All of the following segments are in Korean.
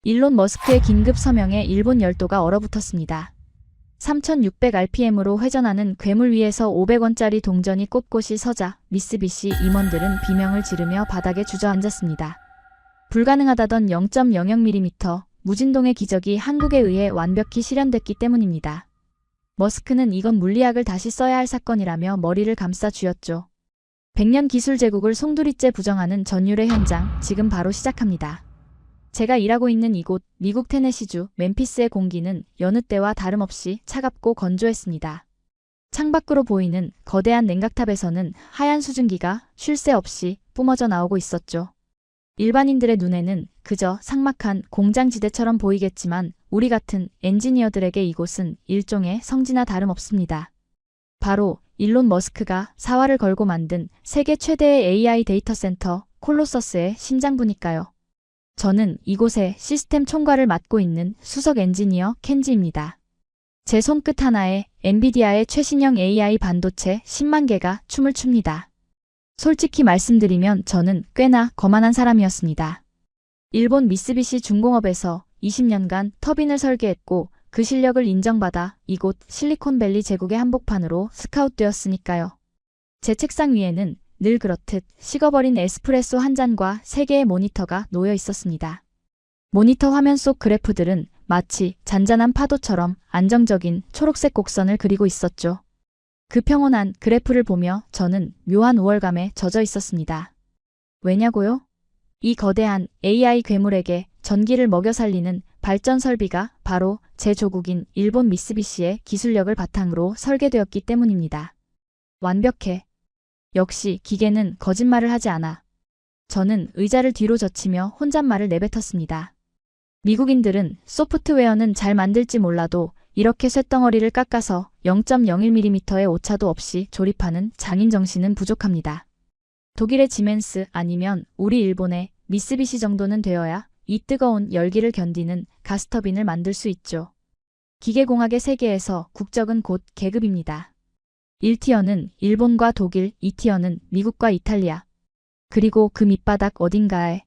일론 머스크의 긴급 서명에 일본 열도가 얼어붙었습니다. 3600rpm으로 회전하는 괴물 위에서 500원짜리 동전이 꼿꼿이 서자 미쓰비시 임원들은 비명을 지르며 바닥에 주저앉았습니다. 불가능하다던 0.00mm 무진동의 기적이 한국에 의해 완벽히 실현됐기 때문입니다. 머스크는 이건 물리학을 다시 써야 할 사건이라며 머리를 감싸 쥐었죠. 100년 기술 제국을 송두리째 부정하는 전율의 현장, 지금 바로 시작합니다. 제가 일하고 있는 이곳, 미국 테네시주 멤피스의 공기는 여느 때와 다름없이 차갑고 건조했습니다. 창밖으로 보이는 거대한 냉각탑에서는 하얀 수증기가 쉴 새 없이 뿜어져 나오고 있었죠. 일반인들의 눈에는 그저 삭막한 공장지대처럼 보이겠지만 우리 같은 엔지니어들에게 이곳은 일종의 성지나 다름없습니다. 바로 일론 머스크가 사활을 걸고 만든 세계 최대의 AI 데이터 센터 콜로서스의 심장부니까요. 저는 이곳의 시스템 총괄을 맡고 있는 수석 엔지니어 켄지입니다. 제 손끝 하나에 엔비디아의 최신형 AI 반도체 10만 개가 춤을 춥니다. 솔직히 말씀드리면 저는 꽤나 거만한 사람이었습니다. 일본 미쓰비시 중공업에서 20년간 터빈을 설계했고 그 실력을 인정받아 이곳 실리콘밸리 제국의 한복판으로 스카웃되었으니까요. 제 책상 위에는 늘 그렇듯 식어버린 에스프레소 한 잔과 3개의 모니터가 놓여 있었습니다. 모니터 화면 속 그래프들은 마치 잔잔한 파도처럼 안정적인 초록색 곡선을 그리고 있었죠. 그 평온한 그래프를 보며 저는 묘한 우월감에 젖어 있었습니다. 왜냐고요? 이 거대한 AI 괴물에게 전기를 먹여 살리는 발전 설비가 바로 제 조국인 일본 미쓰비시의 기술력을 바탕으로 설계되었기 때문입니다. 완벽해. 역시 기계는 거짓말을 하지 않아. 저는 의자를 뒤로 젖히며 혼잣말을 내뱉었습니다. 미국인들은 소프트웨어는 잘 만들지 몰라도 이렇게 쇳덩어리를 깎아서 0.01mm의 오차도 없이 조립하는 장인 정신은 부족합니다. 독일의 지멘스 아니면 우리 일본의 미쓰비시 정도는 되어야 이 뜨거운 열기를 견디는 가스터빈을 만들 수 있죠. 기계공학의 세계에서 국적은 곧 계급입니다. 1티어는 일본과 독일, 2티어는 미국과 이탈리아. 그리고 그 밑바닥 어딘가에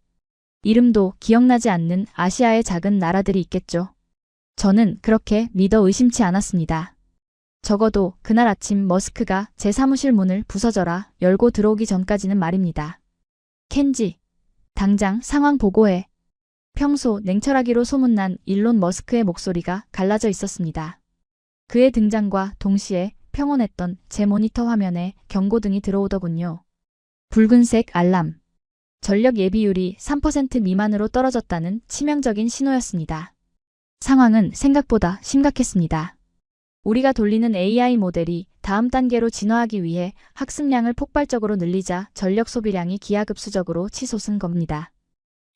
이름도 기억나지 않는 아시아의 작은 나라들이 있겠죠. 저는 그렇게 믿어 의심치 않았습니다. 적어도 그날 아침 머스크가 제 사무실 문을 부서져라 열고 들어오기 전까지는 말입니다. 켄지, 당장 상황 보고해. 평소 냉철하기로 소문난 일론 머스크의 목소리가 갈라져 있었습니다. 그의 등장과 동시에 평온했던 제 모니터 화면에 경고등이 들어오더군요. 붉은색 알람. 전력 예비율이 3% 미만으로 떨어졌다는 치명적인 신호였습니다. 상황은 생각보다 심각했습니다. 우리가 돌리는 AI 모델이 다음 단계로 진화하기 위해 학습량을 폭발적으로 늘리자 전력 소비량이 기하급수적으로 치솟은 겁니다.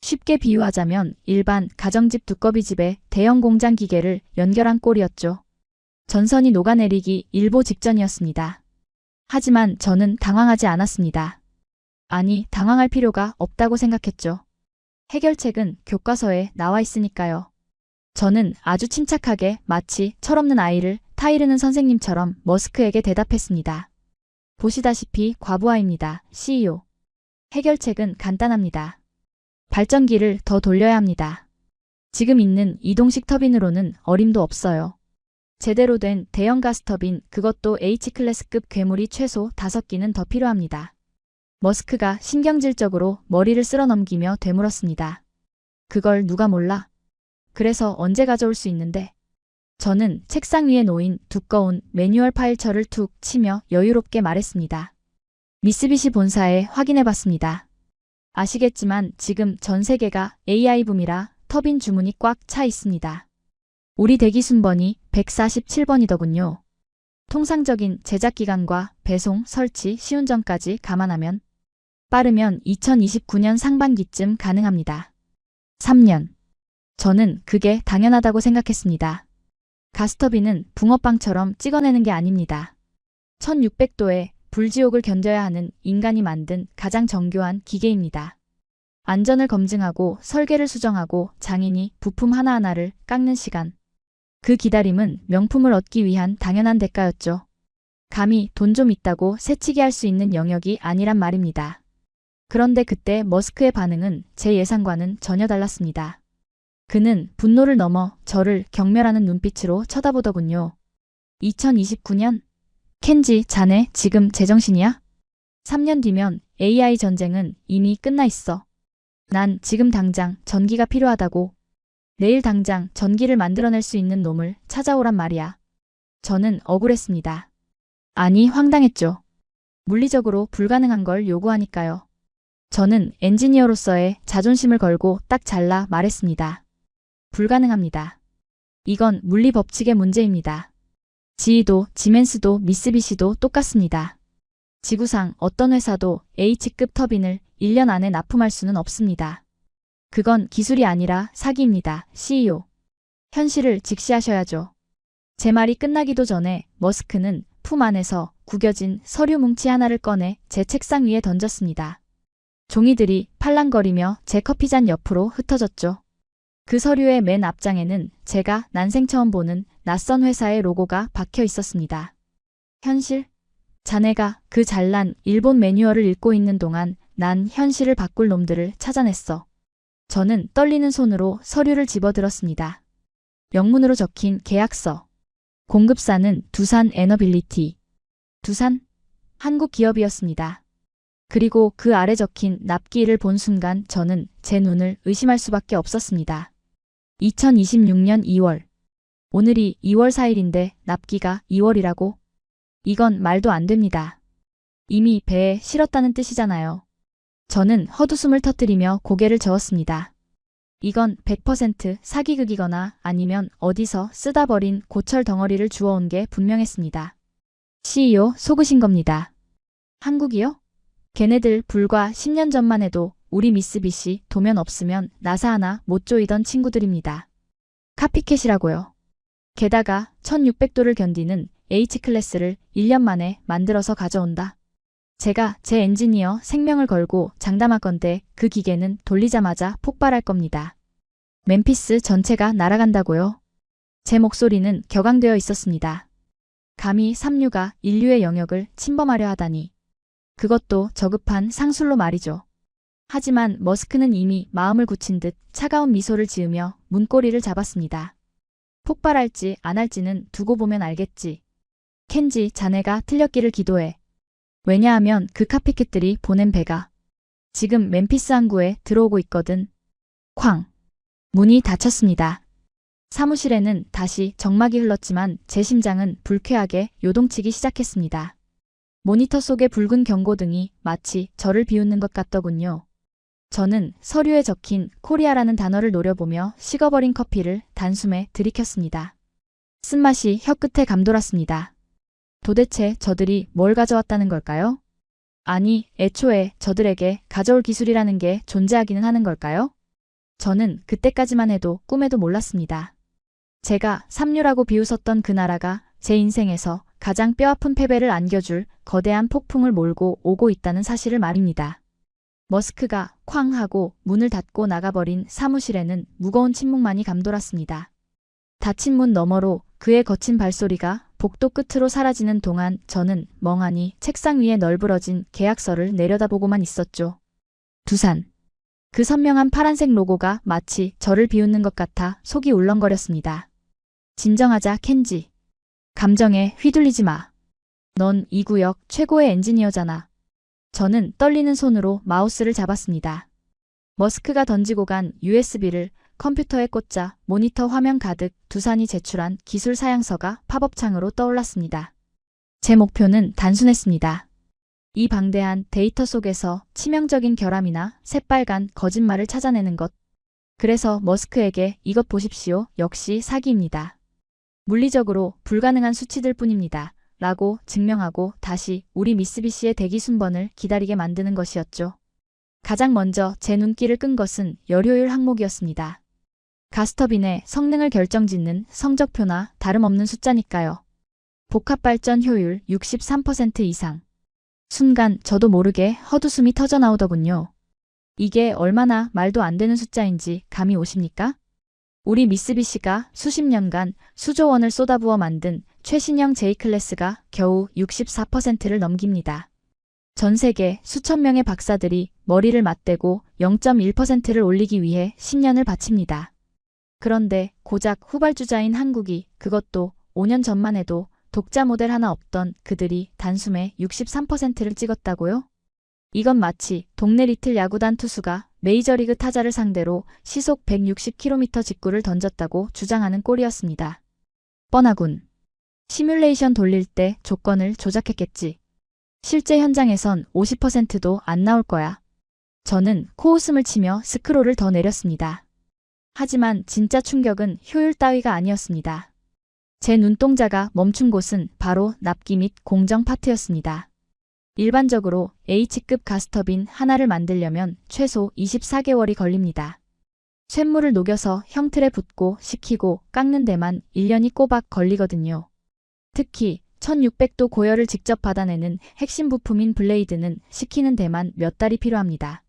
쉽게 비유하자면 일반 가정집 두꺼비집에 대형 공장 기계를 연결한 꼴이었죠. 전선이 녹아내리기 일보 직전이었습니다. 하지만 저는 당황하지 않았습니다. 아니, 당황할 필요가 없다고 생각했죠. 해결책은 교과서에 나와 있으니까요. 저는 아주 침착하게 마치 철없는 아이를 타이르는 선생님처럼 머스크에게 대답했습니다. 보시다시피 과부하입니다. CEO. 해결책은 간단합니다. 발전기를 더 돌려야 합니다. 지금 있는 이동식 터빈으로는 어림도 없어요. 제대로 된 대형 가스터빈, 그것도 H클래스급 괴물이 최소 5기는 더 필요합니다. 머스크가 신경질적으로 머리를 쓸어넘기며 되물었습니다. 그걸 누가 몰라? 그래서 언제 가져올 수 있는데? 저는 책상 위에 놓인 두꺼운 매뉴얼 파일처를 툭 치며 여유롭게 말했습니다. 미쓰비시 본사에 확인해봤습니다. 아시겠지만 지금 전 세계가 AI 붐이라 터빈 주문이 꽉 차 있습니다. 우리 대기 순번이 147번이더군요. 통상적인 제작 기간과 배송, 설치, 시운전까지 감안하면 빠르면 2029년 상반기쯤 가능합니다. 3년. 저는 그게 당연하다고 생각했습니다. 가스터빈은 붕어빵처럼 찍어내는 게 아닙니다. 1600도의 불지옥을 견뎌야 하는 인간이 만든 가장 정교한 기계입니다. 안전을 검증하고 설계를 수정하고 장인이 부품 하나하나를 깎는 시간. 그 기다림은 명품을 얻기 위한 당연한 대가였죠. 감히 돈 좀 있다고 새치기 할 수 있는 영역이 아니란 말입니다. 그런데 그때 머스크의 반응은 제 예상과는 전혀 달랐습니다. 그는 분노를 넘어 저를 경멸하는 눈빛으로 쳐다보더군요. 2029년? 켄지, 자네 지금 제정신이야? 3년 뒤면 AI 전쟁은 이미 끝나 있어. 난 지금 당장 전기가 필요하다고. 내일 당장 전기를 만들어낼 수 있는 놈을 찾아오란 말이야. 저는 억울했습니다. 아니, 황당했죠. 물리적으로 불가능한 걸 요구하니까요. 저는 엔지니어로서의 자존심을 걸고 딱 잘라 말했습니다. 불가능합니다. 이건 물리 법칙의 문제입니다. GE도 지멘스도 미쓰비시도 똑같습니다. 지구상 어떤 회사도 H급 터빈을 1년 안에 납품할 수는 없습니다. 그건 기술이 아니라 사기입니다. CEO. 현실을 직시하셔야죠. 제 말이 끝나기도 전에 머스크는 품 안에서 구겨진 서류 뭉치 하나를 꺼내 제 책상 위에 던졌습니다. 종이들이 팔랑거리며 제 커피잔 옆으로 흩어졌죠. 그 서류의 맨 앞장에는 제가 난생 처음 보는 낯선 회사의 로고가 박혀 있었습니다. 현실? 자네가 그 잘난 일본 매뉴얼을 읽고 있는 동안 난 현실을 바꿀 놈들을 찾아냈어. 저는 떨리는 손으로 서류를 집어들었습니다. 영문으로 적힌 계약서. 공급사는 두산 에너빌리티. 두산? 한국 기업이었습니다. 그리고 그 아래 적힌 납기일을 본 순간 저는 제 눈을 의심할 수밖에 없었습니다. 2026년 2월. 오늘이 2월 4일인데 납기가 2월이라고? 이건 말도 안 됩니다. 이미 배에 실었다는 뜻이잖아요. 저는 헛웃음을 터뜨리며 고개를 저었습니다. 이건 100% 사기극이거나 아니면 어디서 쓰다 버린 고철 덩어리를 주워온 게 분명했습니다. CEO 속으신 겁니다. 한국이요? 걔네들 불과 10년 전만 해도 우리 미쓰비시 도면 없으면 나사 하나 못 조이던 친구들입니다. 카피캣이라고요. 게다가 1600도를 견디는 H클래스를 1년 만에 만들어서 가져온다. 제가 제 엔지니어 생명을 걸고 장담하건대 그 기계는 돌리자마자 폭발할 겁니다. 멤피스 전체가 날아간다고요? 제 목소리는 격앙되어 있었습니다. 감히 삼류가 인류의 영역을 침범하려 하다니. 그것도 저급한 상술로 말이죠. 하지만 머스크는 이미 마음을 굳힌 듯 차가운 미소를 지으며 문고리를 잡았습니다. 폭발할지 안 할지는 두고 보면 알겠지. 켄지, 자네가 틀렸기를 기도해. 왜냐하면 그 카피캣들이 보낸 배가 지금 멤피스 항구에 들어오고 있거든. 쾅. 문이 닫혔습니다. 사무실에는 다시 정막이 흘렀지만 제 심장은 불쾌하게 요동치기 시작했습니다. 모니터 속의 붉은 경고등이 마치 저를 비웃는 것 같더군요. 저는 서류에 적힌 코리아라는 단어를 노려보며 식어버린 커피를 단숨에 들이켰습니다. 쓴맛이 혀끝에 감돌았습니다. 도대체 저들이 뭘 가져왔다는 걸까요? 아니, 애초에 저들에게 가져올 기술이라는 게 존재하기는 하는 걸까요? 저는 그때까지만 해도 꿈에도 몰랐습니다. 제가 삼류라고 비웃었던 그 나라가 제 인생에서 가장 뼈아픈 패배를 안겨줄 거대한 폭풍을 몰고 오고 있다는 사실을 말입니다. 머스크가 쾅 하고 문을 닫고 나가버린 사무실에는 무거운 침묵만이 감돌았습니다. 닫힌 문 너머로 그의 거친 발소리가 복도 끝으로 사라지는 동안 저는 멍하니 책상 위에 널브러진 계약서를 내려다보고만 있었죠. 두산. 그 선명한 파란색 로고가 마치 저를 비웃는 것 같아 속이 울렁거렸습니다. 진정하자, 켄지. 감정에 휘둘리지 마. 넌 이 구역 최고의 엔지니어잖아. 저는 떨리는 손으로 마우스를 잡았습니다. 머스크가 던지고 간 USB를 컴퓨터에 꽂자 모니터 화면 가득 두산이 제출한 기술 사양서가 팝업창으로 떠올랐습니다. 제 목표는 단순했습니다. 이 방대한 데이터 속에서 치명적인 결함이나 새빨간 거짓말을 찾아내는 것. 그래서 머스크에게 이것 보십시오. 역시 사기입니다. 물리적으로 불가능한 수치들 뿐입니다. 라고 증명하고 다시 우리 미쓰비시의 대기 순번을 기다리게 만드는 것이었죠. 가장 먼저 제 눈길을 끈 것은 열효율 항목이었습니다. 가스터빈의 성능을 결정짓는 성적표나 다름없는 숫자니까요. 복합발전 효율 63% 이상. 순간 저도 모르게 헛웃음이 터져나오더군요. 이게 얼마나 말도 안 되는 숫자인지 감이 오십니까? 우리 미쓰비시가 수십 년간 수조 원을 쏟아부어 만든 최신형 J클래스가 겨우 64%를 넘깁니다. 전 세계 수천 명의 박사들이 머리를 맞대고 0.1%를 올리기 위해 10년을 바칩니다. 그런데 고작 후발주자인 한국이, 그것도 5년 전만 해도 독자 모델 하나 없던 그들이 단숨에 63%를 찍었다고요? 이건 마치 동네 리틀 야구단 투수가 메이저리그 타자를 상대로 시속 160km 직구를 던졌다고 주장하는 꼴이었습니다. 뻔하군. 시뮬레이션 돌릴 때 조건을 조작했겠지. 실제 현장에선 50%도 안 나올 거야. 저는 코웃음을 치며 스크롤을 더 내렸습니다. 하지만 진짜 충격은 효율 따위가 아니었습니다. 제 눈동자가 멈춘 곳은 바로 납기 및 공정 파트였습니다. 일반적으로 H급 가스터빈 하나를 만들려면 최소 24개월이 걸립니다. 쇳물을 녹여서 형틀에 붓고 식히고 깎는 데만 1년이 꼬박 걸리거든요. 특히 1600도 고열을 직접 받아내는 핵심 부품인 블레이드는 식히는 데만 몇 달이 필요합니다.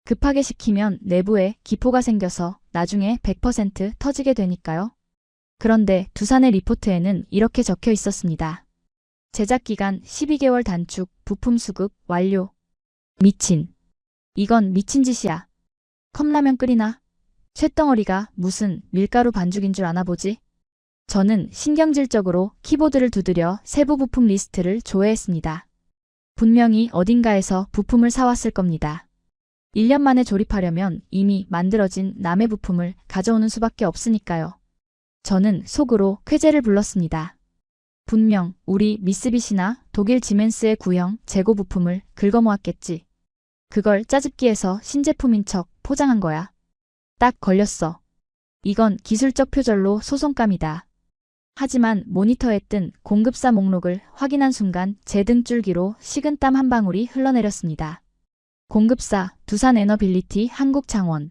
급하게 식히면 내부에 기포가 생겨서 나중에 100% 터지게 되니까요. 그런데 두산의 리포트에는 이렇게 적혀 있었습니다. 제작기간 12개월 단축, 부품 수급 완료. 미친. 이건 미친 짓이야. 컵라면 끓이나? 쇳덩어리가 무슨 밀가루 반죽인 줄 아나 보지? 저는 신경질적으로 키보드를 두드려 세부 부품 리스트를 조회했습니다. 분명히 어딘가에서 부품을 사왔을 겁니다. 1년 만에 조립하려면 이미 만들어진 남의 부품을 가져오는 수밖에 없으니까요. 저는 속으로 쾌재를 불렀습니다. 분명 우리 미쓰비시나 독일 지멘스의 구형 재고 부품을 긁어모았겠지. 그걸 짜집기해서 신제품인 척 포장한 거야. 딱 걸렸어. 이건 기술적 표절로 소송감이다. 하지만 모니터에 뜬 공급사 목록을 확인한 순간 제 등줄기로 식은땀 한 방울이 흘러내렸습니다. 공급사 두산에너빌리티 한국창원,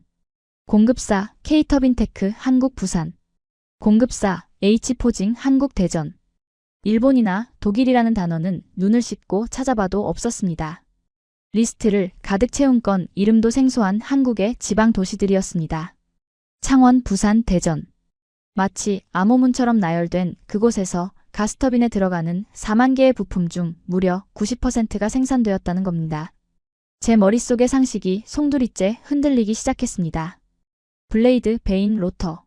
공급사 K터빈테크 한국부산, 공급사 H포징 한국대전. 일본이나 독일이라는 단어는 눈을 씻고 찾아봐도 없었습니다. 리스트를 가득 채운 건 이름도 생소한 한국의 지방 도시들이었습니다. 창원, 부산, 대전. 마치 암호문처럼 나열된 그곳에서 가스터빈에 들어가는 4만 개의 부품 중 무려 90%가 생산되었다는 겁니다. 제 머릿속의 상식이 송두리째 흔들리기 시작했습니다. 블레이드, 베인, 로터.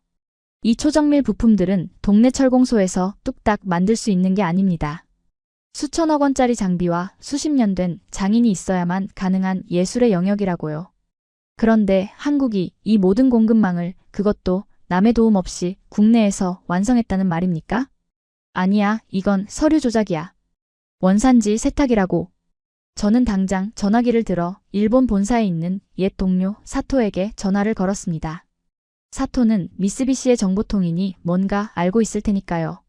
이 초정밀 부품들은 동네 철공소에서 뚝딱 만들 수 있는 게 아닙니다. 수천억 원짜리 장비와 수십 년 된 장인이 있어야만 가능한 예술의 영역이라고요. 그런데 한국이 이 모든 공급망을, 그것도 남의 도움 없이 국내에서 완성했다는 말입니까? 아니야, 이건 서류 조작이야. 원산지 세탁이라고. 저는 당장 전화기를 들어 일본 본사에 있는 옛 동료 사토에게 전화를 걸었습니다. 사토는 미쓰비시의 정보통이니 뭔가 알고 있을 테니까요.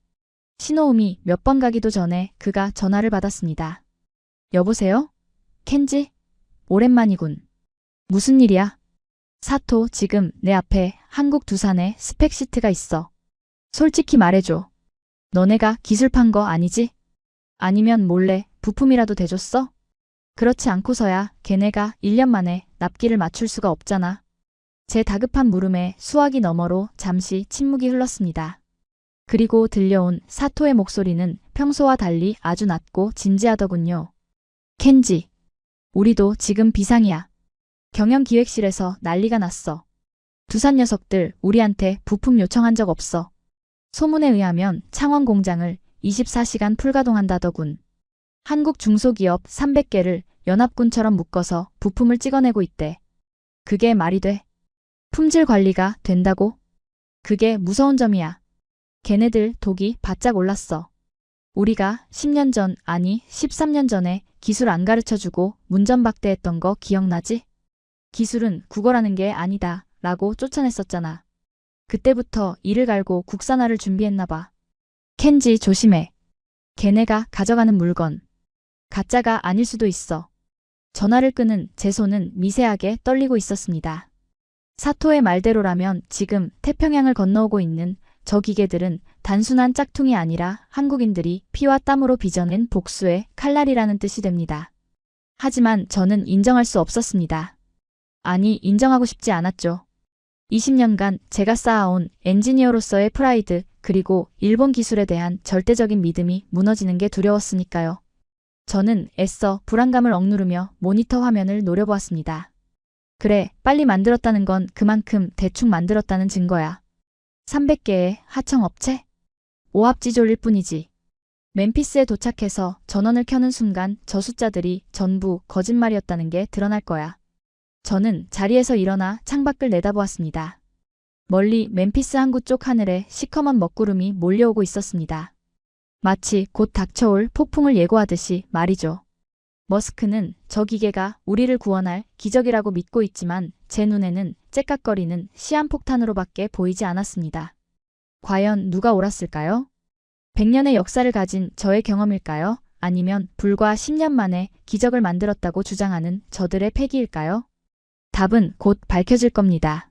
신호음이 몇 번 가기도 전에 그가 전화를 받았습니다. 여보세요? 켄지? 오랜만이군. 무슨 일이야? 사토, 지금 내 앞에 한국 두산의 스펙시트가 있어. 솔직히 말해줘. 너네가 기술 판 거 아니지? 아니면 몰래 부품이라도 대줬어? 그렇지 않고서야 걔네가 1년 만에 납기를 맞출 수가 없잖아. 제 다급한 물음에 수화기 너머로 잠시 침묵이 흘렀습니다. 그리고 들려온 사토의 목소리는 평소와 달리 아주 낮고 진지하더군요. 켄지, 우리도 지금 비상이야. 경영기획실에서 난리가 났어. 두산 녀석들 우리한테 부품 요청한 적 없어. 소문에 의하면 창원 공장을 24시간 풀가동한다더군. 한국 중소기업 300개를 연합군처럼 묶어서 부품을 찍어내고 있대. 그게 말이 돼? 품질 관리가 된다고? 그게 무서운 점이야. 걔네들 독이 바짝 올랐어. 우리가 10년 전, 아니 13년 전에 기술 안 가르쳐주고 문전박대했던 거 기억나지? 기술은 국어라는 게 아니다 라고 쫓아냈었잖아. 그때부터 이를 갈고 국산화를 준비했나 봐. 켄지, 조심해. 걔네가 가져가는 물건 가짜가 아닐 수도 있어. 전화를 끄는 제 손은 미세하게 떨리고 있었습니다. 사토의 말대로라면 지금 태평양을 건너오고 있는 저 기계들은 단순한 짝퉁이 아니라 한국인들이 피와 땀으로 빚어낸 복수의 칼날이라는 뜻이 됩니다. 하지만 저는 인정할 수 없었습니다. 아니, 인정하고 싶지 않았죠. 20년간 제가 쌓아온 엔지니어로서의 프라이드, 그리고 일본 기술에 대한 절대적인 믿음이 무너지는 게 두려웠으니까요. 저는 애써 불안감을 억누르며 모니터 화면을 노려보았습니다. 그래, 빨리 만들었다는 건 그만큼 대충 만들었다는 증거야. 300개의 하청업체? 오합지졸일 뿐이지. 멤피스에 도착해서 전원을 켜는 순간 저 숫자들이 전부 거짓말이었다는 게 드러날 거야. 저는 자리에서 일어나 창밖을 내다보았습니다. 멀리 멤피스 항구 쪽 하늘에 시커먼 먹구름이 몰려오고 있었습니다. 마치 곧 닥쳐올 폭풍을 예고하듯이 말이죠. 머스크는 저 기계가 우리를 구원할 기적이라고 믿고 있지만 제 눈에는 째깍거리는 시한폭탄으로밖에 보이지 않았습니다. 과연 누가 옳았을까요? 100년의 역사를 가진 저의 경험일까요? 아니면 불과 10년 만에 기적을 만들었다고 주장하는 저들의 패기일까요? 답은 곧 밝혀질 겁니다.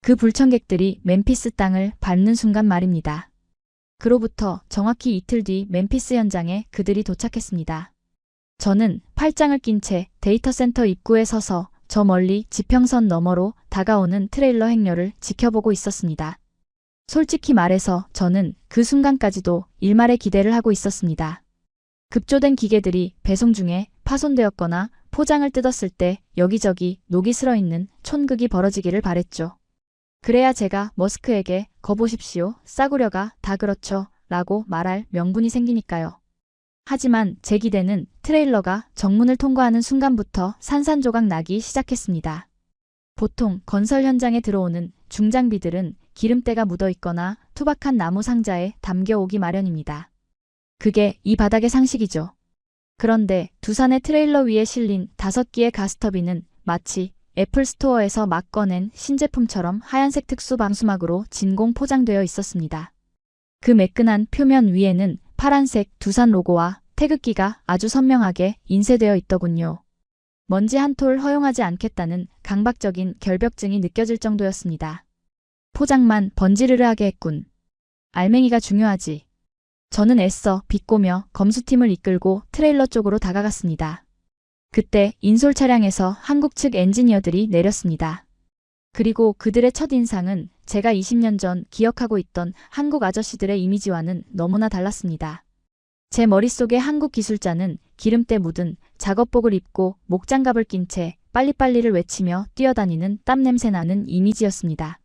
그 불청객들이 멤피스 땅을 밟는 순간 말입니다. 그로부터 정확히 이틀 뒤 멤피스 현장에 그들이 도착했습니다. 저는 팔짱을 낀 채 데이터 센터 입구에 서서 저 멀리 지평선 너머로 다가오는 트레일러 행렬을 지켜보고 있었습니다. 솔직히 말해서 저는 그 순간까지도 일말의 기대를 하고 있었습니다. 급조된 기계들이 배송 중에 파손되었거나 포장을 뜯었을 때 여기저기 녹이 슬어있는 촌극이 벌어지기를 바랬죠. 그래야 제가 머스크에게 거보십시오, 싸구려가 다 그렇죠 라고 말할 명분이 생기니까요. 하지만 제 기대는 트레일러가 정문을 통과하는 순간부터 산산조각 나기 시작했습니다. 보통 건설 현장에 들어오는 중장비들은 기름때가 묻어있거나 투박한 나무 상자에 담겨오기 마련입니다. 그게 이 바닥의 상식이죠. 그런데 두산의 트레일러 위에 실린 5기의 가스터빈은 마치 애플 스토어에서 막 꺼낸 신제품처럼 하얀색 특수 방수막으로 진공 포장되어 있었습니다. 그 매끈한 표면 위에는 파란색 두산 로고와 태극기가 아주 선명하게 인쇄되어 있더군요. 먼지 한 톨 허용하지 않겠다는 강박적인 결벽증이 느껴질 정도였습니다. 포장만 번지르르하게 했군. 알맹이가 중요하지. 저는 애써 비꼬며 검수팀을 이끌고 트레일러 쪽으로 다가갔습니다. 그때 인솔 차량에서 한국 측 엔지니어들이 내렸습니다. 그리고 그들의 첫인상은 제가 20년 전 기억하고 있던 한국 아저씨들의 이미지와는 너무나 달랐습니다. 제 머릿속의 한국 기술자는 기름때 묻은 작업복을 입고 목장갑을 낀 채 빨리빨리를 외치며 뛰어다니는 땀냄새 나는 이미지였습니다.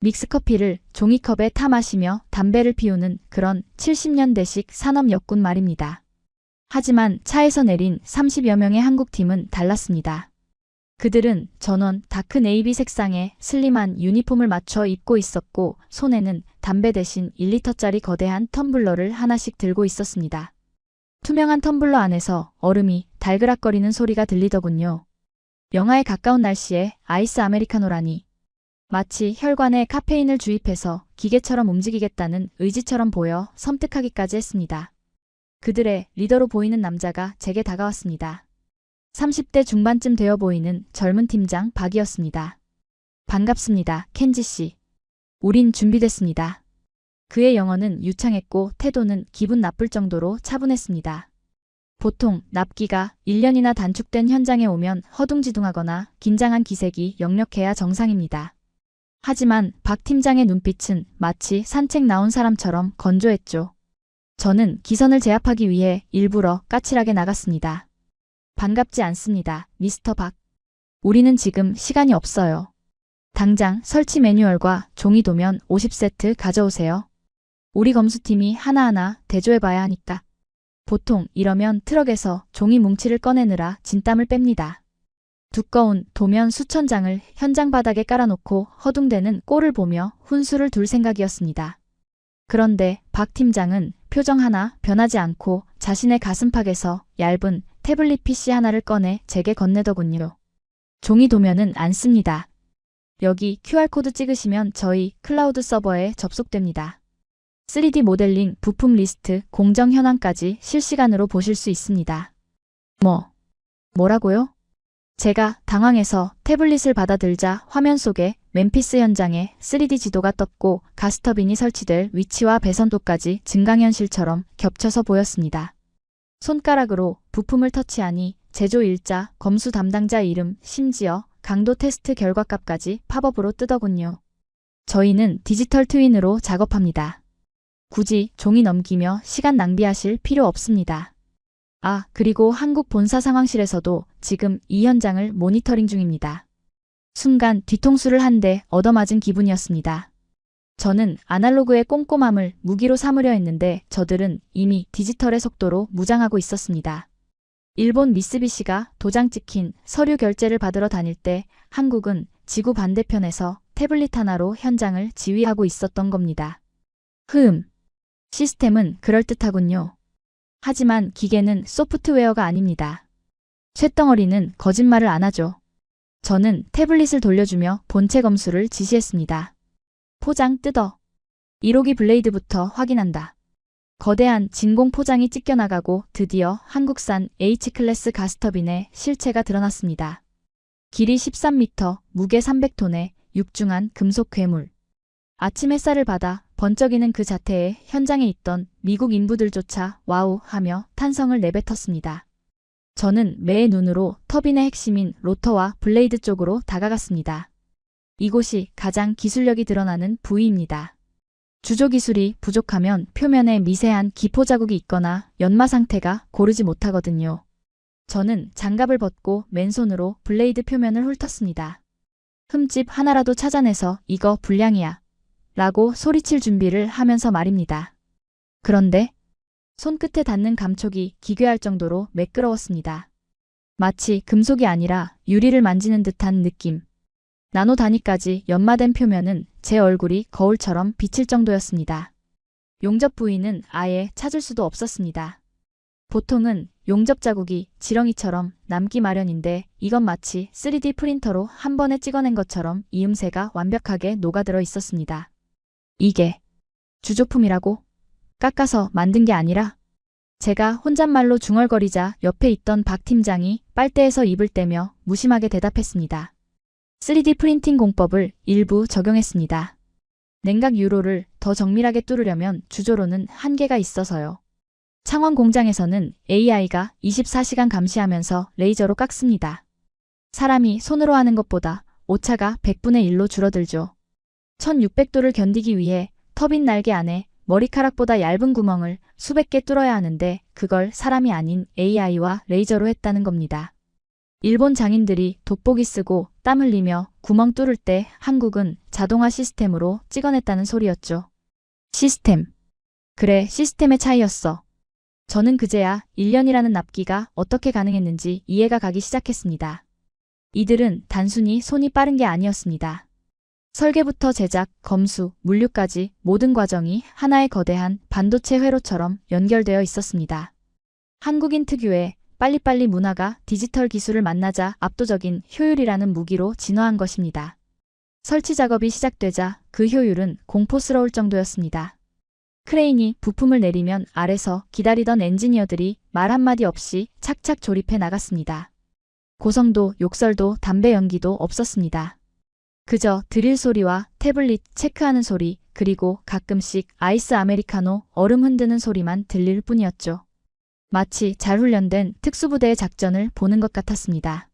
믹스커피를 종이컵에 타 마시며 담배를 피우는 그런 70년대식 산업역군 말입니다. 하지만 차에서 내린 30여 명의 한국팀은 달랐습니다. 그들은 전원 다크 네이비 색상의 슬림한 유니폼을 맞춰 입고 있었고 손에는 담배 대신 1리터짜리 거대한 텀블러를 하나씩 들고 있었습니다. 투명한 텀블러 안에서 얼음이 달그락거리는 소리가 들리더군요. 영하에 가까운 날씨에 아이스 아메리카노라니. 마치 혈관에 카페인을 주입해서 기계처럼 움직이겠다는 의지처럼 보여 섬뜩하기까지 했습니다. 그들의 리더로 보이는 남자가 제게 다가왔습니다. 30대 중반쯤 되어 보이는 젊은 팀장 박이었습니다. 반갑습니다, 켄지 씨. 우린 준비됐습니다. 그의 영어는 유창했고 태도는 기분 나쁠 정도로 차분했습니다. 보통 납기가 1년이나 단축된 현장에 오면 허둥지둥하거나 긴장한 기색이 역력해야 정상입니다. 하지만 박 팀장의 눈빛은 마치 산책 나온 사람처럼 건조했죠. 저는 기선을 제압하기 위해 일부러 까칠하게 나갔습니다. 반갑지 않습니다, 미스터 박. 우리는 지금 시간이 없어요. 당장 설치 매뉴얼과 종이 도면 50세트 가져오세요. 우리 검수팀이 하나하나 대조해봐야 하니까. 보통 이러면 트럭에서 종이 뭉치를 꺼내느라 진땀을 뺍니다. 두꺼운 도면 수천 장을 현장 바닥에 깔아놓고 허둥대는 꼴을 보며 훈수를 둘 생각이었습니다. 그런데 박 팀장은 표정 하나 변하지 않고 자신의 가슴팍에서 얇은 태블릿 PC 하나를 꺼내 제게 건네더군요. 종이 도면은 안 씁니다. 여기 QR코드 찍으시면 저희 클라우드 서버에 접속됩니다. 3D 모델링, 부품 리스트, 공정 현황까지 실시간으로 보실 수 있습니다. 뭐라고요? 제가 당황해서 태블릿을 받아들자 화면 속에 멤피스 현장에 3D 지도가 떴고 가스터빈이 설치될 위치와 배선도까지 증강현실처럼 겹쳐서 보였습니다. 손가락으로 부품을 터치하니 제조 일자, 검수 담당자 이름, 심지어 강도 테스트 결과값까지 팝업으로 뜨더군요. 저희는 디지털 트윈으로 작업합니다. 굳이 종이 넘기며 시간 낭비하실 필요 없습니다. 아, 그리고 한국 본사 상황실에서도 지금 이 현장을 모니터링 중입니다. 순간 뒤통수를 한 대 얻어맞은 기분이었습니다. 저는 아날로그의 꼼꼼함을 무기로 삼으려 했는데 저들은 이미 디지털의 속도로 무장하고 있었습니다. 일본 미쓰비시가 도장 찍힌 서류 결제를 받으러 다닐 때 한국은 지구 반대편에서 태블릿 하나로 현장을 지휘하고 있었던 겁니다. 시스템은 그럴듯하군요. 하지만 기계는 소프트웨어가 아닙니다. 쇳덩어리는 거짓말을 안 하죠. 저는 태블릿을 돌려주며 본체 검수를 지시했습니다. 포장 뜯어. 1호기 블레이드부터 확인한다. 거대한 진공 포장이 찢겨나가고 드디어 한국산 H클래스 가스터빈의 실체가 드러났습니다. 길이 13m, 무게 300톤의 육중한 금속 괴물. 아침 햇살을 받아 번쩍이는 그 자태에 현장에 있던 미국 인부들조차 와우 하며 탄성을 내뱉었습니다. 저는 매의 눈으로 터빈의 핵심인 로터와 블레이드 쪽으로 다가갔습니다. 이곳이 가장 기술력이 드러나는 부위입니다. 주조 기술이 부족하면 표면에 미세한 기포 자국이 있거나 연마 상태가 고르지 못하거든요. 저는 장갑을 벗고 맨손으로 블레이드 표면을 훑었습니다. 흠집 하나라도 찾아내서 이거 불량이야 라고 소리칠 준비를 하면서 말입니다. 그런데 손끝에 닿는 감촉이 기괴할 정도로 매끄러웠습니다. 마치 금속이 아니라 유리를 만지는 듯한 느낌. 나노 단위까지 연마된 표면은 제 얼굴이 거울처럼 비칠 정도였습니다. 용접 부위는 아예 찾을 수도 없었습니다. 보통은 용접 자국이 지렁이처럼 남기 마련인데 이건 마치 3D 프린터로 한 번에 찍어낸 것처럼 이음새가 완벽하게 녹아들어 있었습니다. 이게 주조품이라고? 깎아서 만든 게 아니라? 제가 혼잣말로 중얼거리자 옆에 있던 박 팀장이 빨대에서 입을 떼며 무심하게 대답했습니다. 3D 프린팅 공법을 일부 적용했습니다. 냉각 유로를 더 정밀하게 뚫으려면 주조로는 한계가 있어서요. 창원 공장에서는 AI가 24시간 감시하면서 레이저로 깎습니다. 사람이 손으로 하는 것보다 오차가 100분의 1로 줄어들죠. 1600도를 견디기 위해 터빈 날개 안에 머리카락보다 얇은 구멍을 수백 개 뚫어야 하는데 그걸 사람이 아닌 AI와 레이저로 했다는 겁니다. 일본 장인들이 돋보기 쓰고 땀 흘리며 구멍 뚫을 때 한국은 자동화 시스템으로 찍어냈다는 소리였죠. 시스템. 그래, 시스템의 차이였어. 저는 그제야 1년이라는 납기가 어떻게 가능했는지 이해가 가기 시작했습니다. 이들은 단순히 손이 빠른 게 아니었습니다. 설계부터 제작, 검수, 물류까지 모든 과정이 하나의 거대한 반도체 회로처럼 연결되어 있었습니다. 한국인 특유의 빨리빨리 문화가 디지털 기술을 만나자 압도적인 효율이라는 무기로 진화한 것입니다. 설치 작업이 시작되자 그 효율은 공포스러울 정도였습니다. 크레인이 부품을 내리면 아래서 기다리던 엔지니어들이 말 한마디 없이 착착 조립해 나갔습니다. 고성도, 욕설도, 담배 연기도 없었습니다. 그저 드릴 소리와 태블릿 체크하는 소리, 그리고 가끔씩 아이스 아메리카노 얼음 흔드는 소리만 들릴 뿐이었죠. 마치 잘 훈련된 특수부대의 작전을 보는 것 같았습니다.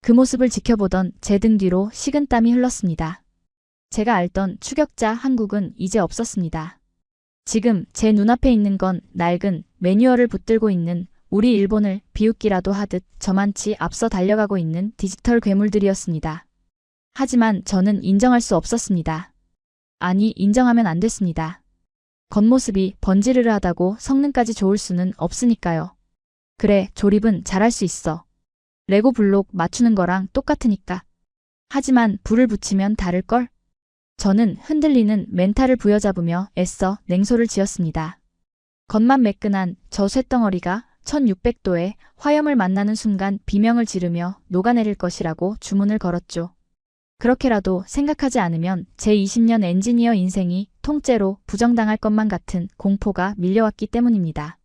그 모습을 지켜보던 제 등 뒤로 식은땀이 흘렀습니다. 제가 알던 추격자 한국은 이제 없었습니다. 지금 제 눈앞에 있는 건 낡은 매뉴얼을 붙들고 있는 우리 일본을 비웃기라도 하듯 저만치 앞서 달려가고 있는 디지털 괴물들이었습니다. 하지만 저는 인정할 수 없었습니다. 아니, 인정하면 안 됐습니다. 겉모습이 번지르르하다고 성능까지 좋을 수는 없으니까요. 그래, 조립은 잘할 수 있어. 레고 블록 맞추는 거랑 똑같으니까. 하지만 불을 붙이면 다를걸? 저는 흔들리는 멘탈을 부여잡으며 애써 냉소를 지었습니다. 겉만 매끈한 저 쇳덩어리가 1600도의 화염을 만나는 순간 비명을 지르며 녹아내릴 것이라고 주문을 걸었죠. 그렇게라도 생각하지 않으면 제 20년 엔지니어 인생이 통째로 부정당할 것만 같은 공포가 밀려왔기 때문입니다.